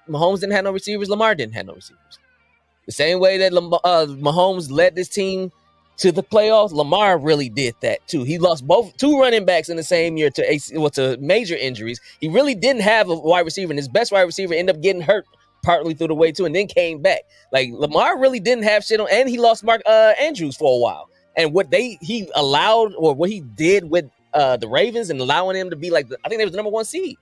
Mahomes didn't have no receivers. Lamar didn't have no receivers. The same way that Mahomes led this team to the playoffs, Lamar really did that too. He lost two running backs in the same year to major injuries. He really didn't have a wide receiver, and his best wide receiver ended up getting hurt partly through the way too, and then came back. Like Lamar really didn't have shit on, and he lost Mark Andrews for a while. And what he allowed, or what he did with the Ravens, and allowing him to be like, I think they was the number 1 seed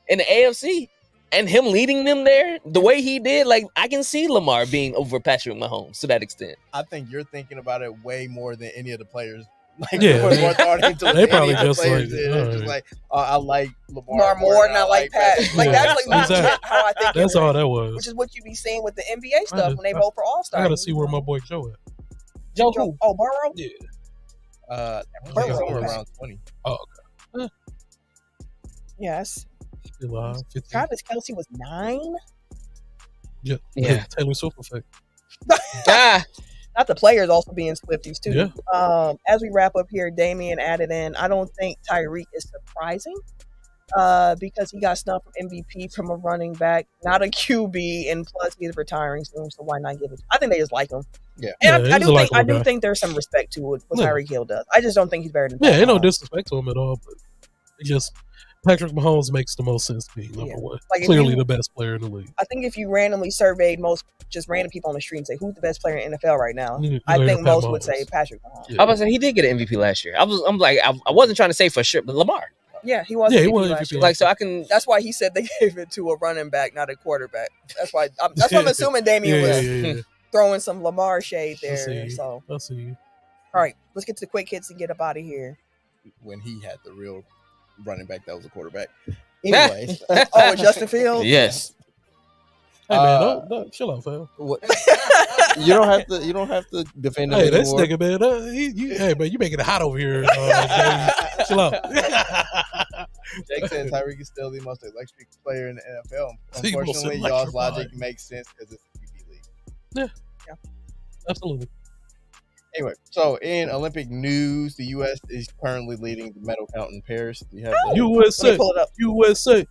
in the AFC, and him leading them there the way he did, like I can see Lamar being over Patrick Mahomes to that extent. I think you're thinking about it way more than any of the players. Like, Yeah, put more thought into they what probably any of the just players like, did. It's alright. just like, I like Lamar Lamar more than I like Pat. Like Yeah, that's like exactly. legit how I think. That's it all is, that which was. is what you be seeing with the NBA stuff when they vote for All I Star. gotta see where my boy Joe at. Joe who? Oh, Burrow. Yeah. Somewhere Burrow. around 20. Yes. Still 15. Travis Kelce was 9. Yeah. Taylor Swift effect. Ah, Not the players also being Swifties too. Yeah. As we wrap up here, Damian added in, I don't think Tyreek is surprising because he got snubbed from MVP from a running back, not a QB, and plus he's retiring soon, so why not give it? I think they just like him. Yeah. And Yeah, I he's do a think likable guy. there's some respect to what Yeah. Tyreek Hill does. I just don't think he's better than Yeah, Pat ain't no Mahomes. disrespect to him at all, but it just Patrick Mahomes makes the most sense to me. Number Yeah. one, Like, if clearly you- the best player in the league. I think if you randomly surveyed most just random people on the street and say who's the best player in NFL right now, You I heard think Pat most would Mahomes. say Patrick Mahomes. Yeah. I was saying he did get an MVP last year. I wasn't trying to say for sure, but Lamar. Yeah, he was. Yeah, he MVP won last MVP. year. Like, so I can. That's why he said they gave it to a running back, not a quarterback. That's why. That's what I'm assuming Damian was yeah. throwing some Lamar shade there. see. So, I see you. all right, let's get to the quick hits and get up out of here. When he had the real running back that was a quarterback. Anyways, Oh, Justin Fields. Yes. Hey man, don't chill out, fam. what, you don't have to defend him Hey, this anymore. nigga, man. Hey, man, you making it hot over here. Jamie. Chill out. Jake said Tyreek is still the most electric player in the NFL. The most Unfortunately, y'all's electrified. logic makes sense because it's a QB league. Absolutely. Anyway, so in Olympic news, the U.S. is currently leading the medal count in Paris. You have the Let USA. me pull it up. USA.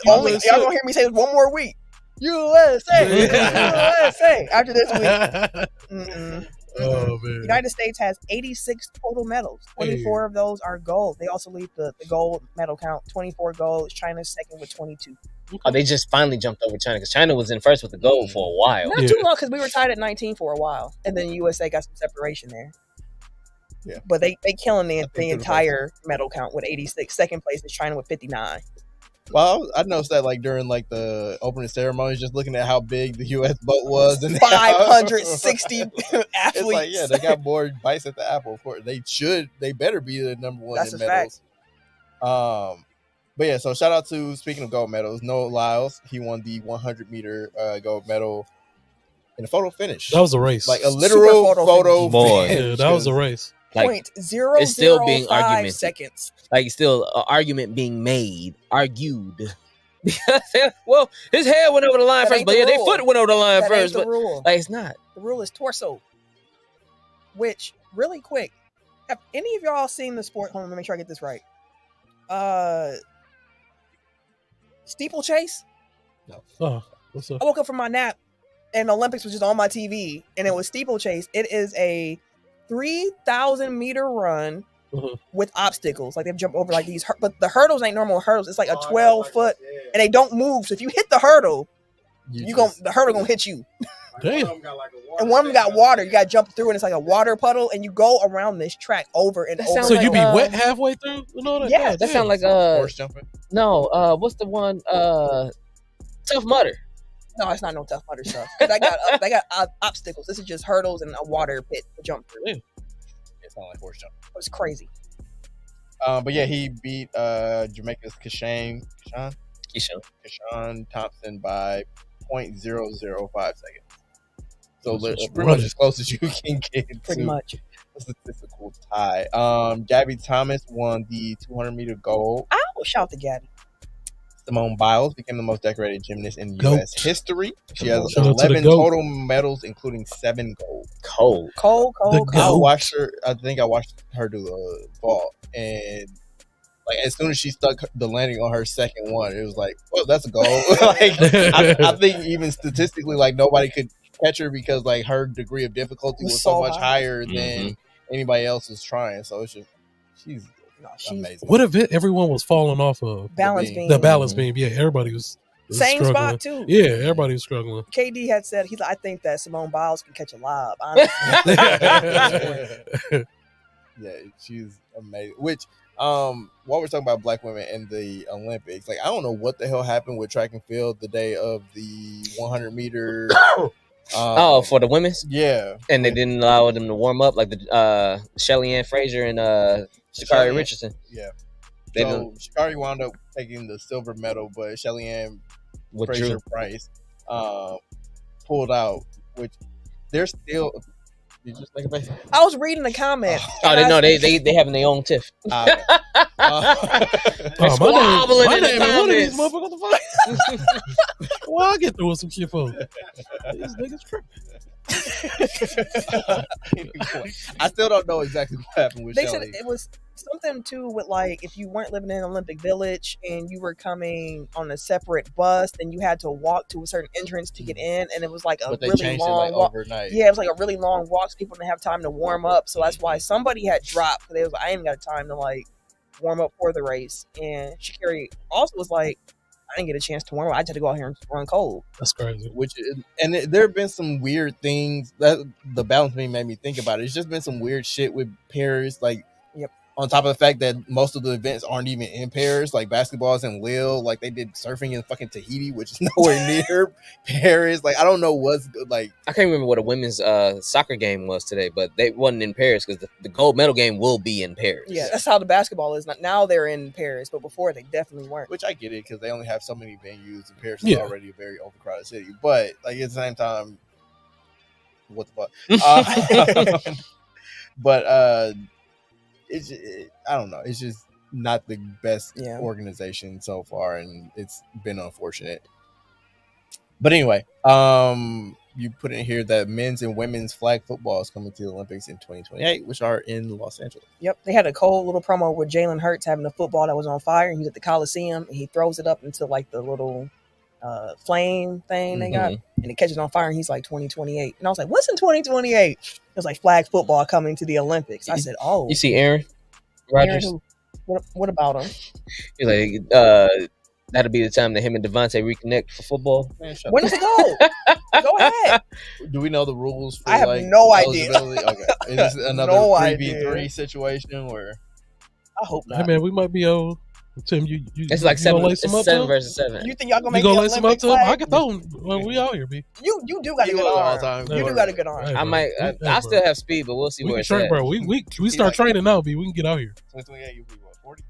Only USA. y'all gonna hear me say this one more week. USA, USA. After this week, mm-mm. Oh man. United States has 86 total medals. 24 of those are gold. They also lead the gold medal count. 24 gold. China's second with 22. Oh, they just finally jumped over China because China was in first with the gold for a while. Not Yeah. too long because we were tied at 19 for a while, and then USA got some separation there. Yeah. But they killing the they're the entire medal count with 86. Second place is China with 59. Well, I noticed that like during like the opening ceremonies, just looking at how big the U.S. boat was, and 560 It's athletes. like, yeah, they got more bites at the apple. Of course, they better be the number one That's in a medals. But yeah, so shout out to, speaking of gold medals, Noah Lyles. He won the 100-meter gold medal in a photo finish. That was a race. like a literal photo photo Boy. finish. yeah, that was a race. Like, Point zero it's still being 0.005 argumented. seconds. like still an argument being made, argued. Well, his head went over the line That first, ain't but the yeah, their rule. foot went over the line That ain't first, the but rule. like it's not. The rule is torso. Which, really quick, have any of y'all seen the sport? Hold on, let me make sure I get this right. Steeplechase? Oh, what's up? I woke up from my nap and the Olympics was just on my TV and it was steeplechase. It is a 3,000 meter run Mhm. with obstacles. Like they jump over like these, but the hurdles ain't normal hurdles. It's like a 12-foot and they don't move. So if you hit the hurdle, the hurdle gonna hit you. Damn. And one of them got water. You got to jump through and it's like a water puddle and you go around this track over and That over. sounds So like, you be uh, wet halfway through and all that? Yeah, God That damn. sound like horse jumping. no, what's the one Tough Mudder. No, it's not no Tough Mudder stuff. They got obstacles. This is just hurdles and a water pit to jump through. Yeah. It sounds like horse jumping. It was crazy. But yeah, he beat Jamaica's Kashawn Thompson by 0.005 seconds. So That's pretty much running. as close as you can get Pretty to much. a statistical tie. Gabby Thomas won the 200-meter gold. Ow! Shout out to Gabby. Simone Biles became the most decorated gymnast in Goat. U.S. history. She has Shout out to the 11 goat. total medals, including 7 gold. Cold. Cold. The I goat. watched her. I think I watched her do the ball, and like as soon as she stuck the landing on her second one, it was like, well, that's a goal. Like I think even statistically, like nobody could catch her because like her degree of difficulty was so much high. higher than anybody else was trying. So it's just she's No, she's amazing. What event everyone was falling off of? balance beam. beam. The balance beam. Yeah, everybody was Same struggling. spot too. Yeah, everybody was struggling. KD had said he's like, I think that Simone Biles can catch a lob. Honestly. Yeah, she's amazing. Which, while we're talking about black women in the Olympics, like I don't know what the hell happened with track and field the day of the 100-meter. For the women's, Yeah, and they didn't allow them to warm up like the Shelly Ann Fraser and Sha'Carri Ann. Richardson. yeah. They So Sha'Carri wound up taking the silver medal, but Shelly Ann withdrew. Fraser Price pulled out, which they're still. You just like a face. I was reading the comments. Oh, they know they having their own tiff. Oh, Squabbling my in the name is one of these comments. motherfuckers. The fuck? Well, I get through with some shit for these niggas tripping. I still don't know exactly what happened with They said Shelly. it was something too with like if you weren't living in an Olympic Village and you were coming on a separate bus, then you had to walk to a certain entrance to get in, and it was like a But they really changed it long like walk. overnight. Yeah, it was like a really long walk, so people didn't have time to warm up. So that's why somebody had dropped. They was like, I ain't got time to like warm up for the race. And Sha'Carri also was like, I didn't get a chance to warm up. I just had to go out here and run cold. That's crazy. There have been some weird things that the balance beam made me think about. It's just been some weird shit with Paris, like on top of the fact that most of the events aren't even in Paris, like basketball is in Lille, like they did surfing in fucking Tahiti, which is nowhere near Paris. Like I don't know what's good. Like I can't remember what a women's soccer game was today, but they wasn't in Paris because the gold medal game will be in Paris. Yeah, that's how the basketball is. Now they're in Paris, but before they definitely weren't. Which I get it because they only have so many venues, and Paris is already a very overcrowded city. But like at the same time, what the fuck? But I don't know. It's just not the best organization so far, and it's been unfortunate. But anyway, you put in here that men's and women's flag football is coming to the Olympics in 2028, which are in Los Angeles. Yep, they had a cold little promo with Jalen Hurts having a football that was on fire, and he's at the Coliseum, and he throws it up into like the little flame thing they got, and it catches on fire, and he's like 2028. And I was like, what's in 2028? It was like flag football coming to the Olympics. I said, oh. You see Aaron Rodgers? Aaron, what about him? He's like, that'll be the time that him and Devontae reconnect for football. Man, when does it go? Go ahead. Do we know the rules for I have no idea. Okay. Is this another 3v3 situation where I hope not. Hey man, we might be able Tim, it's like seven versus 7. You think y'all gonna make you the gonna lace him up Olympic to him? flag? I can throw him. Well, we out here, B. You do got a good arm. You do got a good arm. Hey, I might. I still have speed, but we'll see where it's train, at. bro. We start training now, B. We can get out here. 2028, you'll be what, 40?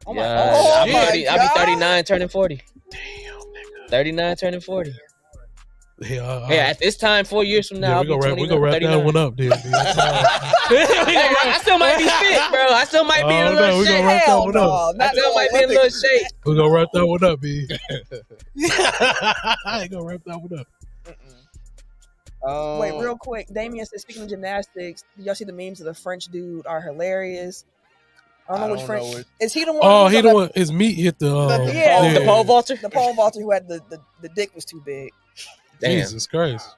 Oh my God. I'll be 39 turning 40. Damn, nigga. 39 turning 40. Yeah, at this time, 4 years from now, we gonna wrap that one up, dude. I still might be fit, bro. I still might be in a little shape. Hell no. I still might be in a little shape. We're gonna wrap that one up, B. I ain't gonna wrap that one up. Wait, real quick. Damien said, speaking of gymnastics, did y'all see the memes of the French dude are hilarious? I don't know which French. Is he the one? Oh, he the one. His meat hit the the pole vaulter. The pole vaulter who had the dick was too big. Damn. Jesus Christ.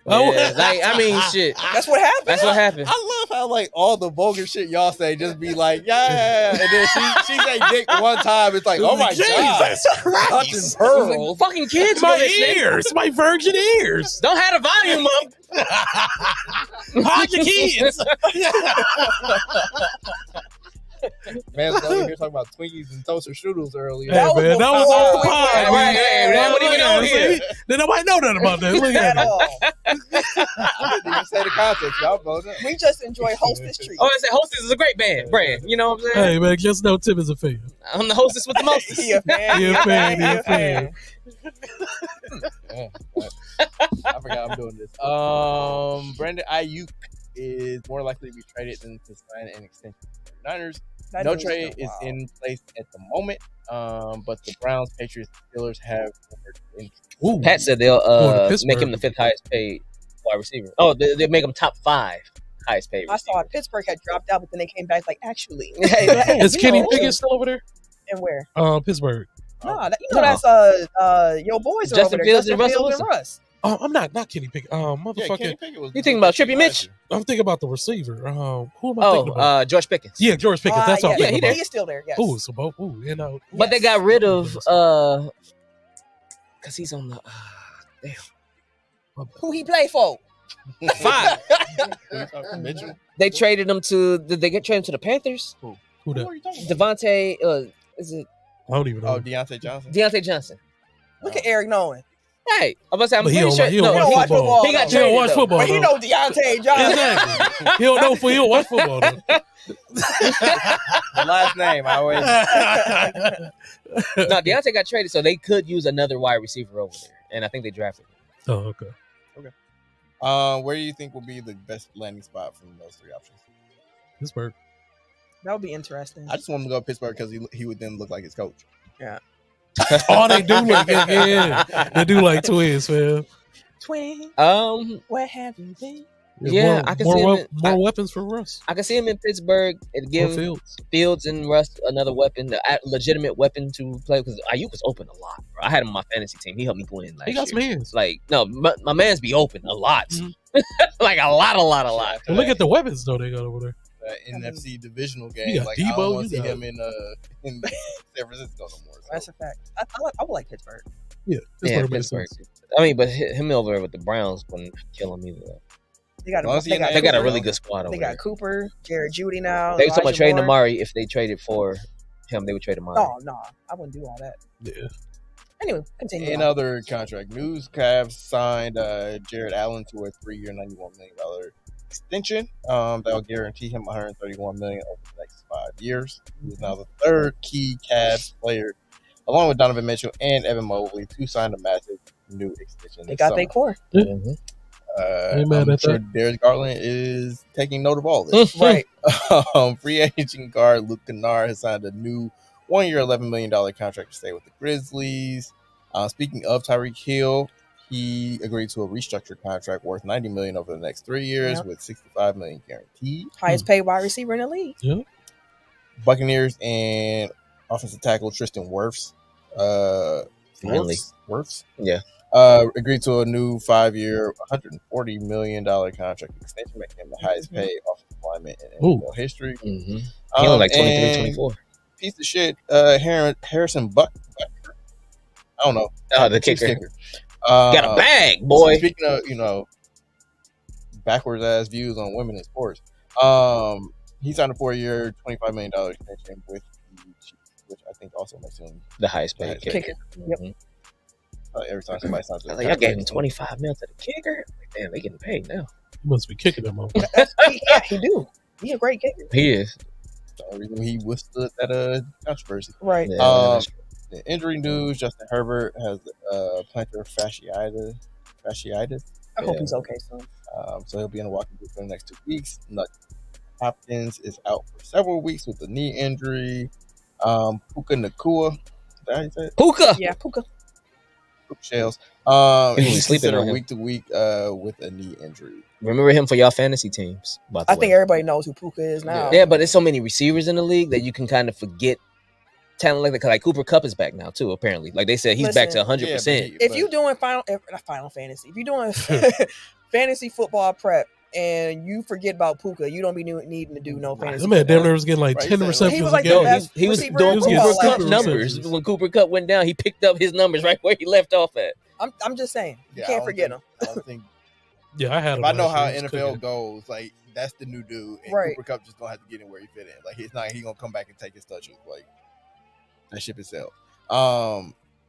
Yeah, like, I mean, shit. That's what happened. That's what happened. I love how like all the vulgar shit y'all say just be like, yeah, and then she say dick one time. It's like, oh my God, Jesus Christ. Pearls. Fucking kids, My ears, my virgin ears. Don't have the volume up. Hide your kids. Man, I was over here talking about Twinkies and toaster strudels earlier. Hey, that was on fire. That wasn't even on here. Then nobody know nothing about that. Look at it. I didn't even say the context. Y'all voted. We just enjoy Hostess treats. Oh, I said Hostess is a great brand. You know what I'm saying? Hey, man, just know Tim is a fan. I'm the hostess with the mostest. He a fan. He a fan. I forgot I'm doing this. Brandon Aiyuk is more likely to be traded than to sign an extension with the Niners. No trade is in place at the moment, but the Browns, Patriots, Steelers have Ooh. Pat said they'll make him the 5th highest paid wide receiver. Oh, they make him top 5 highest paid receiver. I saw Pittsburgh had dropped out, but then they came back like, actually. Is Kenny Pickett still over there? And where? Pittsburgh. That's your boys are Justin over there. Fields Justin and Fields and Russ. Oh, you Kenny Pickett. Motherfucker. Kenny Pickett was You thinking about Trippy Mitch? I'm thinking about the receiver. Who am I thinking about? George Pickens. Yeah, George Pickens. That's what I'm thinking about. He is still there, yes. Ooh, so both. Ooh, you know. But they got rid of because he's on the damn. Who he play for? 5. Mitchell. They traded him to. Did they get traded to the Panthers? Who Who that? are you talking about? Devontae. Is it I don't even know. Oh, Deontay Johnson. Deontay Johnson? Look at Eric Nolan. Hey, I'm about to say, I'm But he pretty don't sure. like- he don't No, watch football. he got He don't traded. watch though. football. But he know Deontay Johnson. Exactly. He don't watch football. Though. The last name, I always. No, Deontay got traded, so they could use another wide receiver over there, and I think they drafted him. Oh, okay. Where do you think will be the best landing spot from those 3 options? Pittsburgh. That would be interesting. I just want him to go to Pittsburgh because he would then look like his coach. Yeah. Oh, they do look yeah. They do like twins, man. Twin, where have you been? Yeah, I can see him. More weapons for Russ. I can see him in Pittsburgh and give Fields and Russ another weapon, a legitimate weapon to play. Because Aiyuk was open a lot, bro. I had him on my fantasy team. He helped me win last year. He got some hands. Like, no, my man's be open a lot. Mhm. Like a lot. Well, look at the weapons, though, they got over there. NFC divisional You game. got Like I Debo, don't want to you see got- him in San Francisco no more. So. That's a fact. I would like Pittsburgh. Yeah, Yeah, Pittsburgh makes Pittsburgh. sense. I mean, but him over there with the Browns wouldn't kill him either. They got Well, they got, They got a Cooper. really good squad over They there. got Cooper, Jared Judy now. They were talking about Elijah trading Moore. Amari. If they traded for him, they would trade Amari. No, I wouldn't do all that. Yeah. Anyway, continue. In other contract news, Cavs signed Jared Allen to a 3-year, $91 million extension. That'll guarantee him $131 million over the next 5 years. He is now the third key Cavs player, along with Donovan Mitchell and Evan Mobley, to sign a massive new extension. They this got summer. their core. Mhm. Amen I'm at sure that. Darius Garland is taking note of all this. Right. Free agent guard Luke Kennard has signed a new 1-year, $11 million contract to stay with the Grizzlies. Speaking of Tyreek Hill, he agreed to a restructured contract worth $90 million over the next 3 years, Yep. with $65 million guaranteed. Highest paid wide receiver in the league. Buccaneers and offensive tackle Tristan Wirfs. Finally. Wirfs? Yeah. Agreed to a new 5-year, $140 million contract extension, making him the highest paid offensive lineman in Ooh. NFL history. Mm-hmm. He only like 23, and 24. Piece of shit, Harrison Buck. I don't know. Oh, the Chiefs kicker. Uh, Got a bag, boy. Speaking of, backwards ass views on women in sports, he signed a 4-year, $25 million extension with the Chiefs, which I think also makes him The highest paid Kicker. kicker. Yep. Mhm. every time somebody signs. I was like, y'all gave him 25 mil to the kicker. Like, damn, they getting paid now. He must be kicking them over. Yeah, he do. He a great kicker. He is. The only reason he withstood that controversy. Right. Yeah, Um, The injury news: Justin Herbert has plantar fasciitis. I hope Yeah. he's okay soon. So he'll be in a walking boot for the next 2 weeks. Nuck Hopkins is out for several weeks with a knee injury. Puka Nakua, is that how you say it? Puka. Yeah, Puka. Puka Shells. People be He's sleeping considered on him. week to week with a knee injury. Remember him for y'all fantasy teams. By the I way. think everybody knows who Puka is now. Yeah, but there's so many receivers in the league that you can kind of forget talent like that. 'Cause, like Cooper Kupp is back now too. Apparently, like they said, he's back to Listen, 100%. If you doing Final Fantasy, if you doing fantasy football prep and you forget about Puka, you don't be needing to do no fantasy. That man damn football. near was getting like Right, 10 he receptions was a like the game. best he was receiver doing in Cooper football Kupp last numbers. year. When Cooper Kupp went down, he picked up his numbers right where he left off at. I'm just saying, you Yeah, I can't don't forget think- him. I don't think. Yeah, I had him. If I know last how year. He was NFL cooking. goes, like that's the new dude, and Right. Cooper Kupp just gonna have to get in where he fit in. Like he gonna come back and take his touches. Like that ship itself.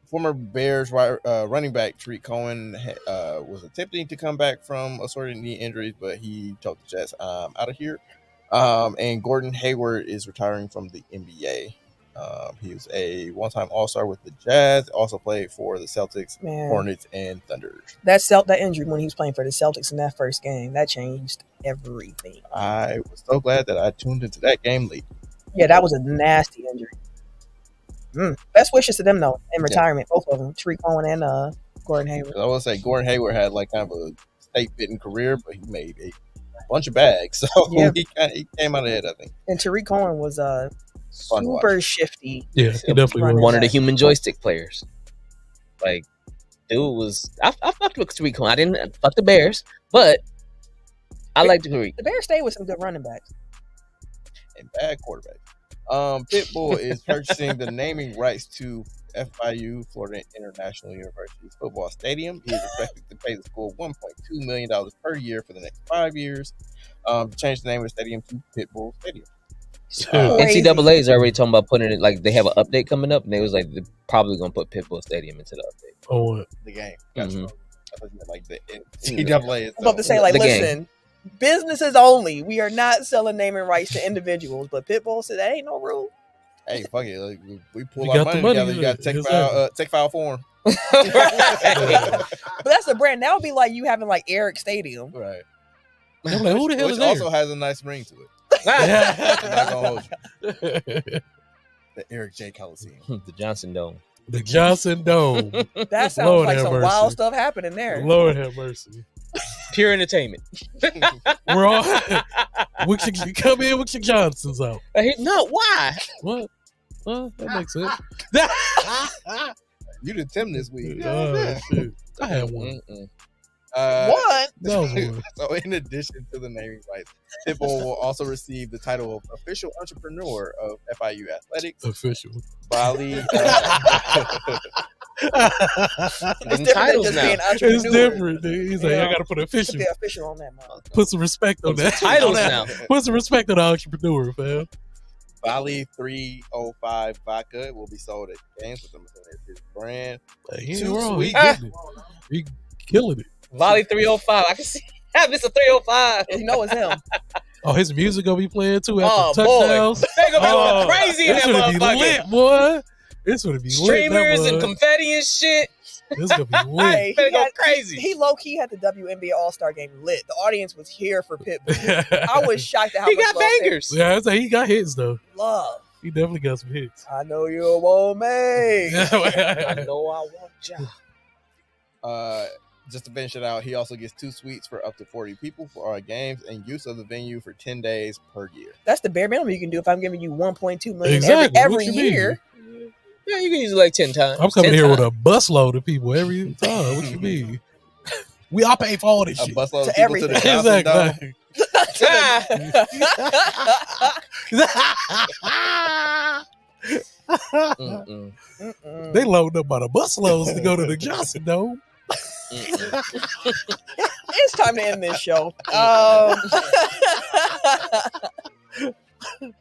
Former Bears running back Tariq Cohen was attempting to come back from assorted knee injuries, but he told the Jets, "I'm out of here." And Gordon Hayward is retiring from the NBA. He was a one-time All-Star with the Jazz. Also played for the Celtics, Man, Hornets, and Thunder. that injury when he was playing for the Celtics in that first game, that changed everything. I was so glad that I tuned into that game late. Yeah, that was a nasty injury. Best wishes to them though in retirement, both of them, Tariq Cohen and Gordon Hayward. I will say Gordon Hayward had like kind of a state-fitting career, but he made a bunch of bags, so Yeah. he came out ahead, I think. And Tariq Cohen was Fun to watch. super shifty. Yeah, he definitely Running was. One of the back. human joystick players. Like, dude was. I fucked with Tariq Cohen. I didn't fuck the Bears, but I like Tariq. The Bears stayed with some good running backs. And bad quarterback. Pitbull is purchasing the naming rights to FIU, Florida International University's football stadium. He is expected to pay the school $1.2 million per year for the next 5 years to change the name of the stadium to Pitbull Stadium. Crazy. NCAA is already talking about putting it like they have an update coming up, and they was like they're probably gonna put Pitbull Stadium into the update. Oh, The game. Gotcha. Mhm. I thought you meant like the NCAA. I'm about to say, like, The listen, businesses only. We are not selling naming rights to individuals. But Pitbull said that ain't no rule. Hey, fuck it. Like, we pull You our got the money money, together. You got to take exactly. file form. But that's the brand. That would be like you having like Eric Stadium. Right. I'm like, who the hell Which is there? also has a nice ring to it. I'm not gonna hold you. The Eric J. Coliseum. The Johnson Dome. The Johnson Dome. That sounds Lord like have some mercy. wild stuff happening there. Lord have mercy. Pure entertainment. We're all you come in with your Johnsons out. No, why? What? Well, that makes sense. You did Tim this week. Oh, shit. I had one. Mm-mm. What? That was one. So, in addition to the naming rights, Pitbull will also receive the title of official entrepreneur of FIU athletics. Official. Bali. It's Them different than titles just now. being entrepreneur. It's different, dude. He's like, Yeah. I gotta put official. Put the official on that, man. Put some respect on that. Titles now. Put some respect on the entrepreneur, fam. Bali 305 vodka will be sold at games with them as his brand. Like, he ain't Too wrong. sweet. He getting it. He killing it. Volley 305. I can see Mr. 305. You know it's him. Oh, his music gonna be playing too after Oh, touchdowns. They gonna be going crazy in It's that gonna be motherfucker. lit, boy. It's gonna be lit. Streamers that and boy. confetti and shit. It's gonna be lit. Hey, Better he go had- crazy. He low key had the WNBA All Star game lit. The audience was here for Pitbull. I was shocked at how He much got love they- bangers. Yeah, it's like he got hits though. Love. He definitely got some hits. I know you won't make. I know I want ya. Just to finish it out, he also gets 2 suites for up to 40 people for our games and use of the venue for 10 days per year. That's the bare minimum you can do if I'm giving you 1.2 million Exactly. every What you mean? year. Yeah, you can use it like 10 times. I'm coming 10 here with times. a busload of people every time. What you mean? We all pay for all this A shit. busload To of people to the Johnson Dome. Exactly. Mm-mm. Mm-mm. They loading up by the busloads to go to the Johnson Dome. It's time to end this show.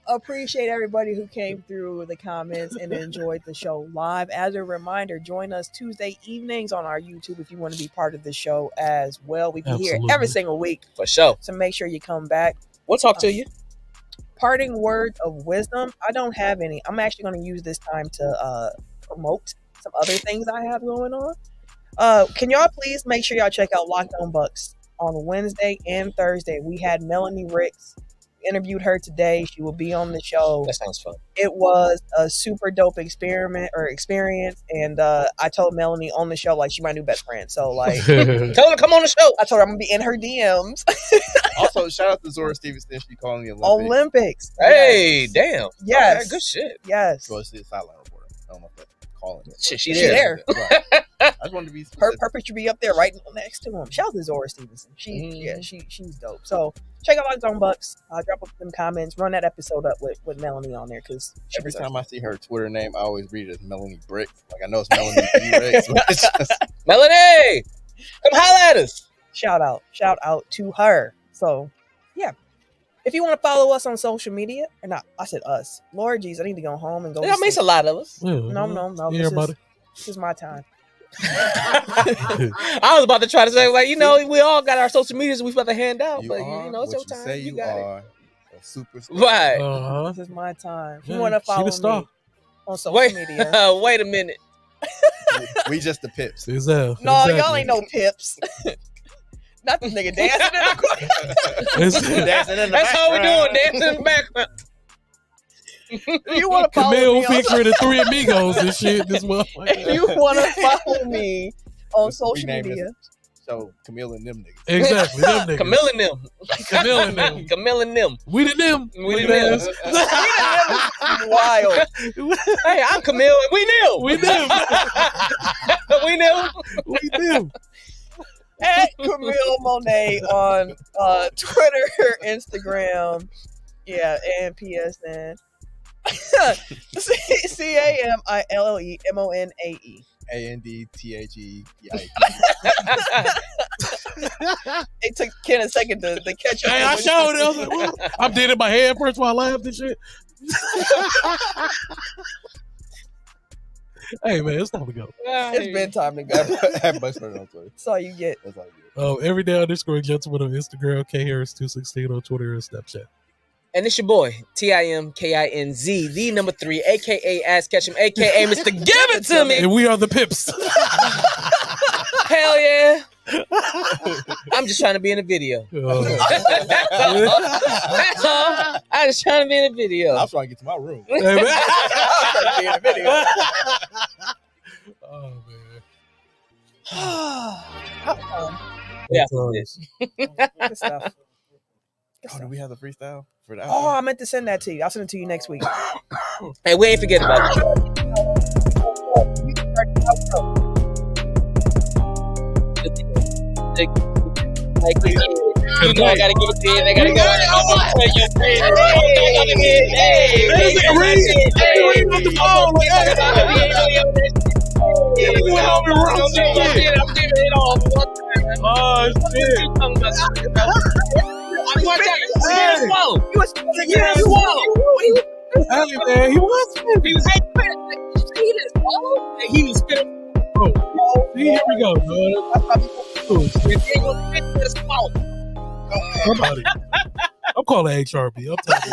Appreciate everybody who came through the comments and enjoyed the show live. As a reminder, join us Tuesday evenings on our YouTube if you want to be part of the show as well. We be here every Absolutely. single week, For sure. so make sure you come back. We'll talk to you. Parting words of wisdom. I don't have any. I'm actually going to use this time to promote some other things I have going on. Can y'all please make sure y'all check out Locked On Bucks on Wednesday and Thursday. We had Melanie Ricks. Interviewed her today. She will be on the show. That sounds fun. It was a super dope experience, and I told Melanie on the show like she my new best friend. So like Tell her to come on the show. I told her I'm gonna be in her DMs. Also, shout out to Zora Stevenson. She calling the Olympics. Olympics. Hey, damn. Yes. Okay, good shit. Yes. Well, she's a sideline reporter. I don't know if that's calling it. Shit, she She there. there. Right. I just wanted to be Her specific. purpose should be up there right next to him. Shout out to Zora Stevenson. She's dope. So check out Locked On Bucks. Drop up some comments. Run that episode up with Melanie on there because Every time I see her Twitter name, I always read it as Melanie Brick. Like I know it's Melanie B. Ricks, but it's just Melanie, come holla at us. shout out to her. So yeah. If you want to follow us on social media, or not, I said us. Lord jeez, I need to go home and go. Yeah, to I mean, it's a sleep. lot of us. No. Everybody. This is my time. I was about to try to say, like, we all got our social medias we about to hand out, you but are it's your what you time. say You you got are. A superstar. it. Right. Uh-huh. This is my time. If you Yeah, want to she the follow star. me on social Wait, media. wait a minute. We just the pips. Exactly. No, y'all ain't no pips. Not this nigga dancing in the corner. Dancing in the That's how we doing, background. dancing in the background. If you want to follow Camille me on featuring the Three Amigos and shit. This if motherfucker. you want to follow me on social named media, So Camille and them niggas. Exactly. Them niggas. Camille and them. Camille and them. Camille and them. We the them. We the them. wild. Hey, I'm Camille and we knew. We them. We knew. We them. At Camille Monet on Twitter, Instagram, yeah, and PSN. CAMILLEMONAE. ANDTHE. It took Ken a second to catch up. Hey, I showed it. I was like, what? I'm dead in my head first while I laughed and shit. Hey, man, it's time to go. It's been time to go. Have much fun on Twitter. That's all you get. That's all you get. Everyday_gentleman on Instagram, KHarris216 on Twitter and Snapchat. And it's your boy, TIMKINZ, the number 3, aka Ass Ketchum, aka Mr. Give It To Me. And we are the Pips. Hell yeah. I'm just trying to be in a video. That's all. I'm just trying to be in a video. I'm trying to get to my room. Hey, man. Be in a video. Oh, man. Yeah. Good stuff. Oh, do we have the freestyle for that? Oh, I meant to send that to you. I'll send it to you next week. Hey, we ain't forget about you. to like you know I gotta get it in. They gotta go in. I'm gonna tell you, hey, on the phone. I'm giving it all one time. Oh shit! Hey man, he was spinning. He was spinning. Oh, see, here we go, man. Somebody. I'm calling HRB. I'm telling you.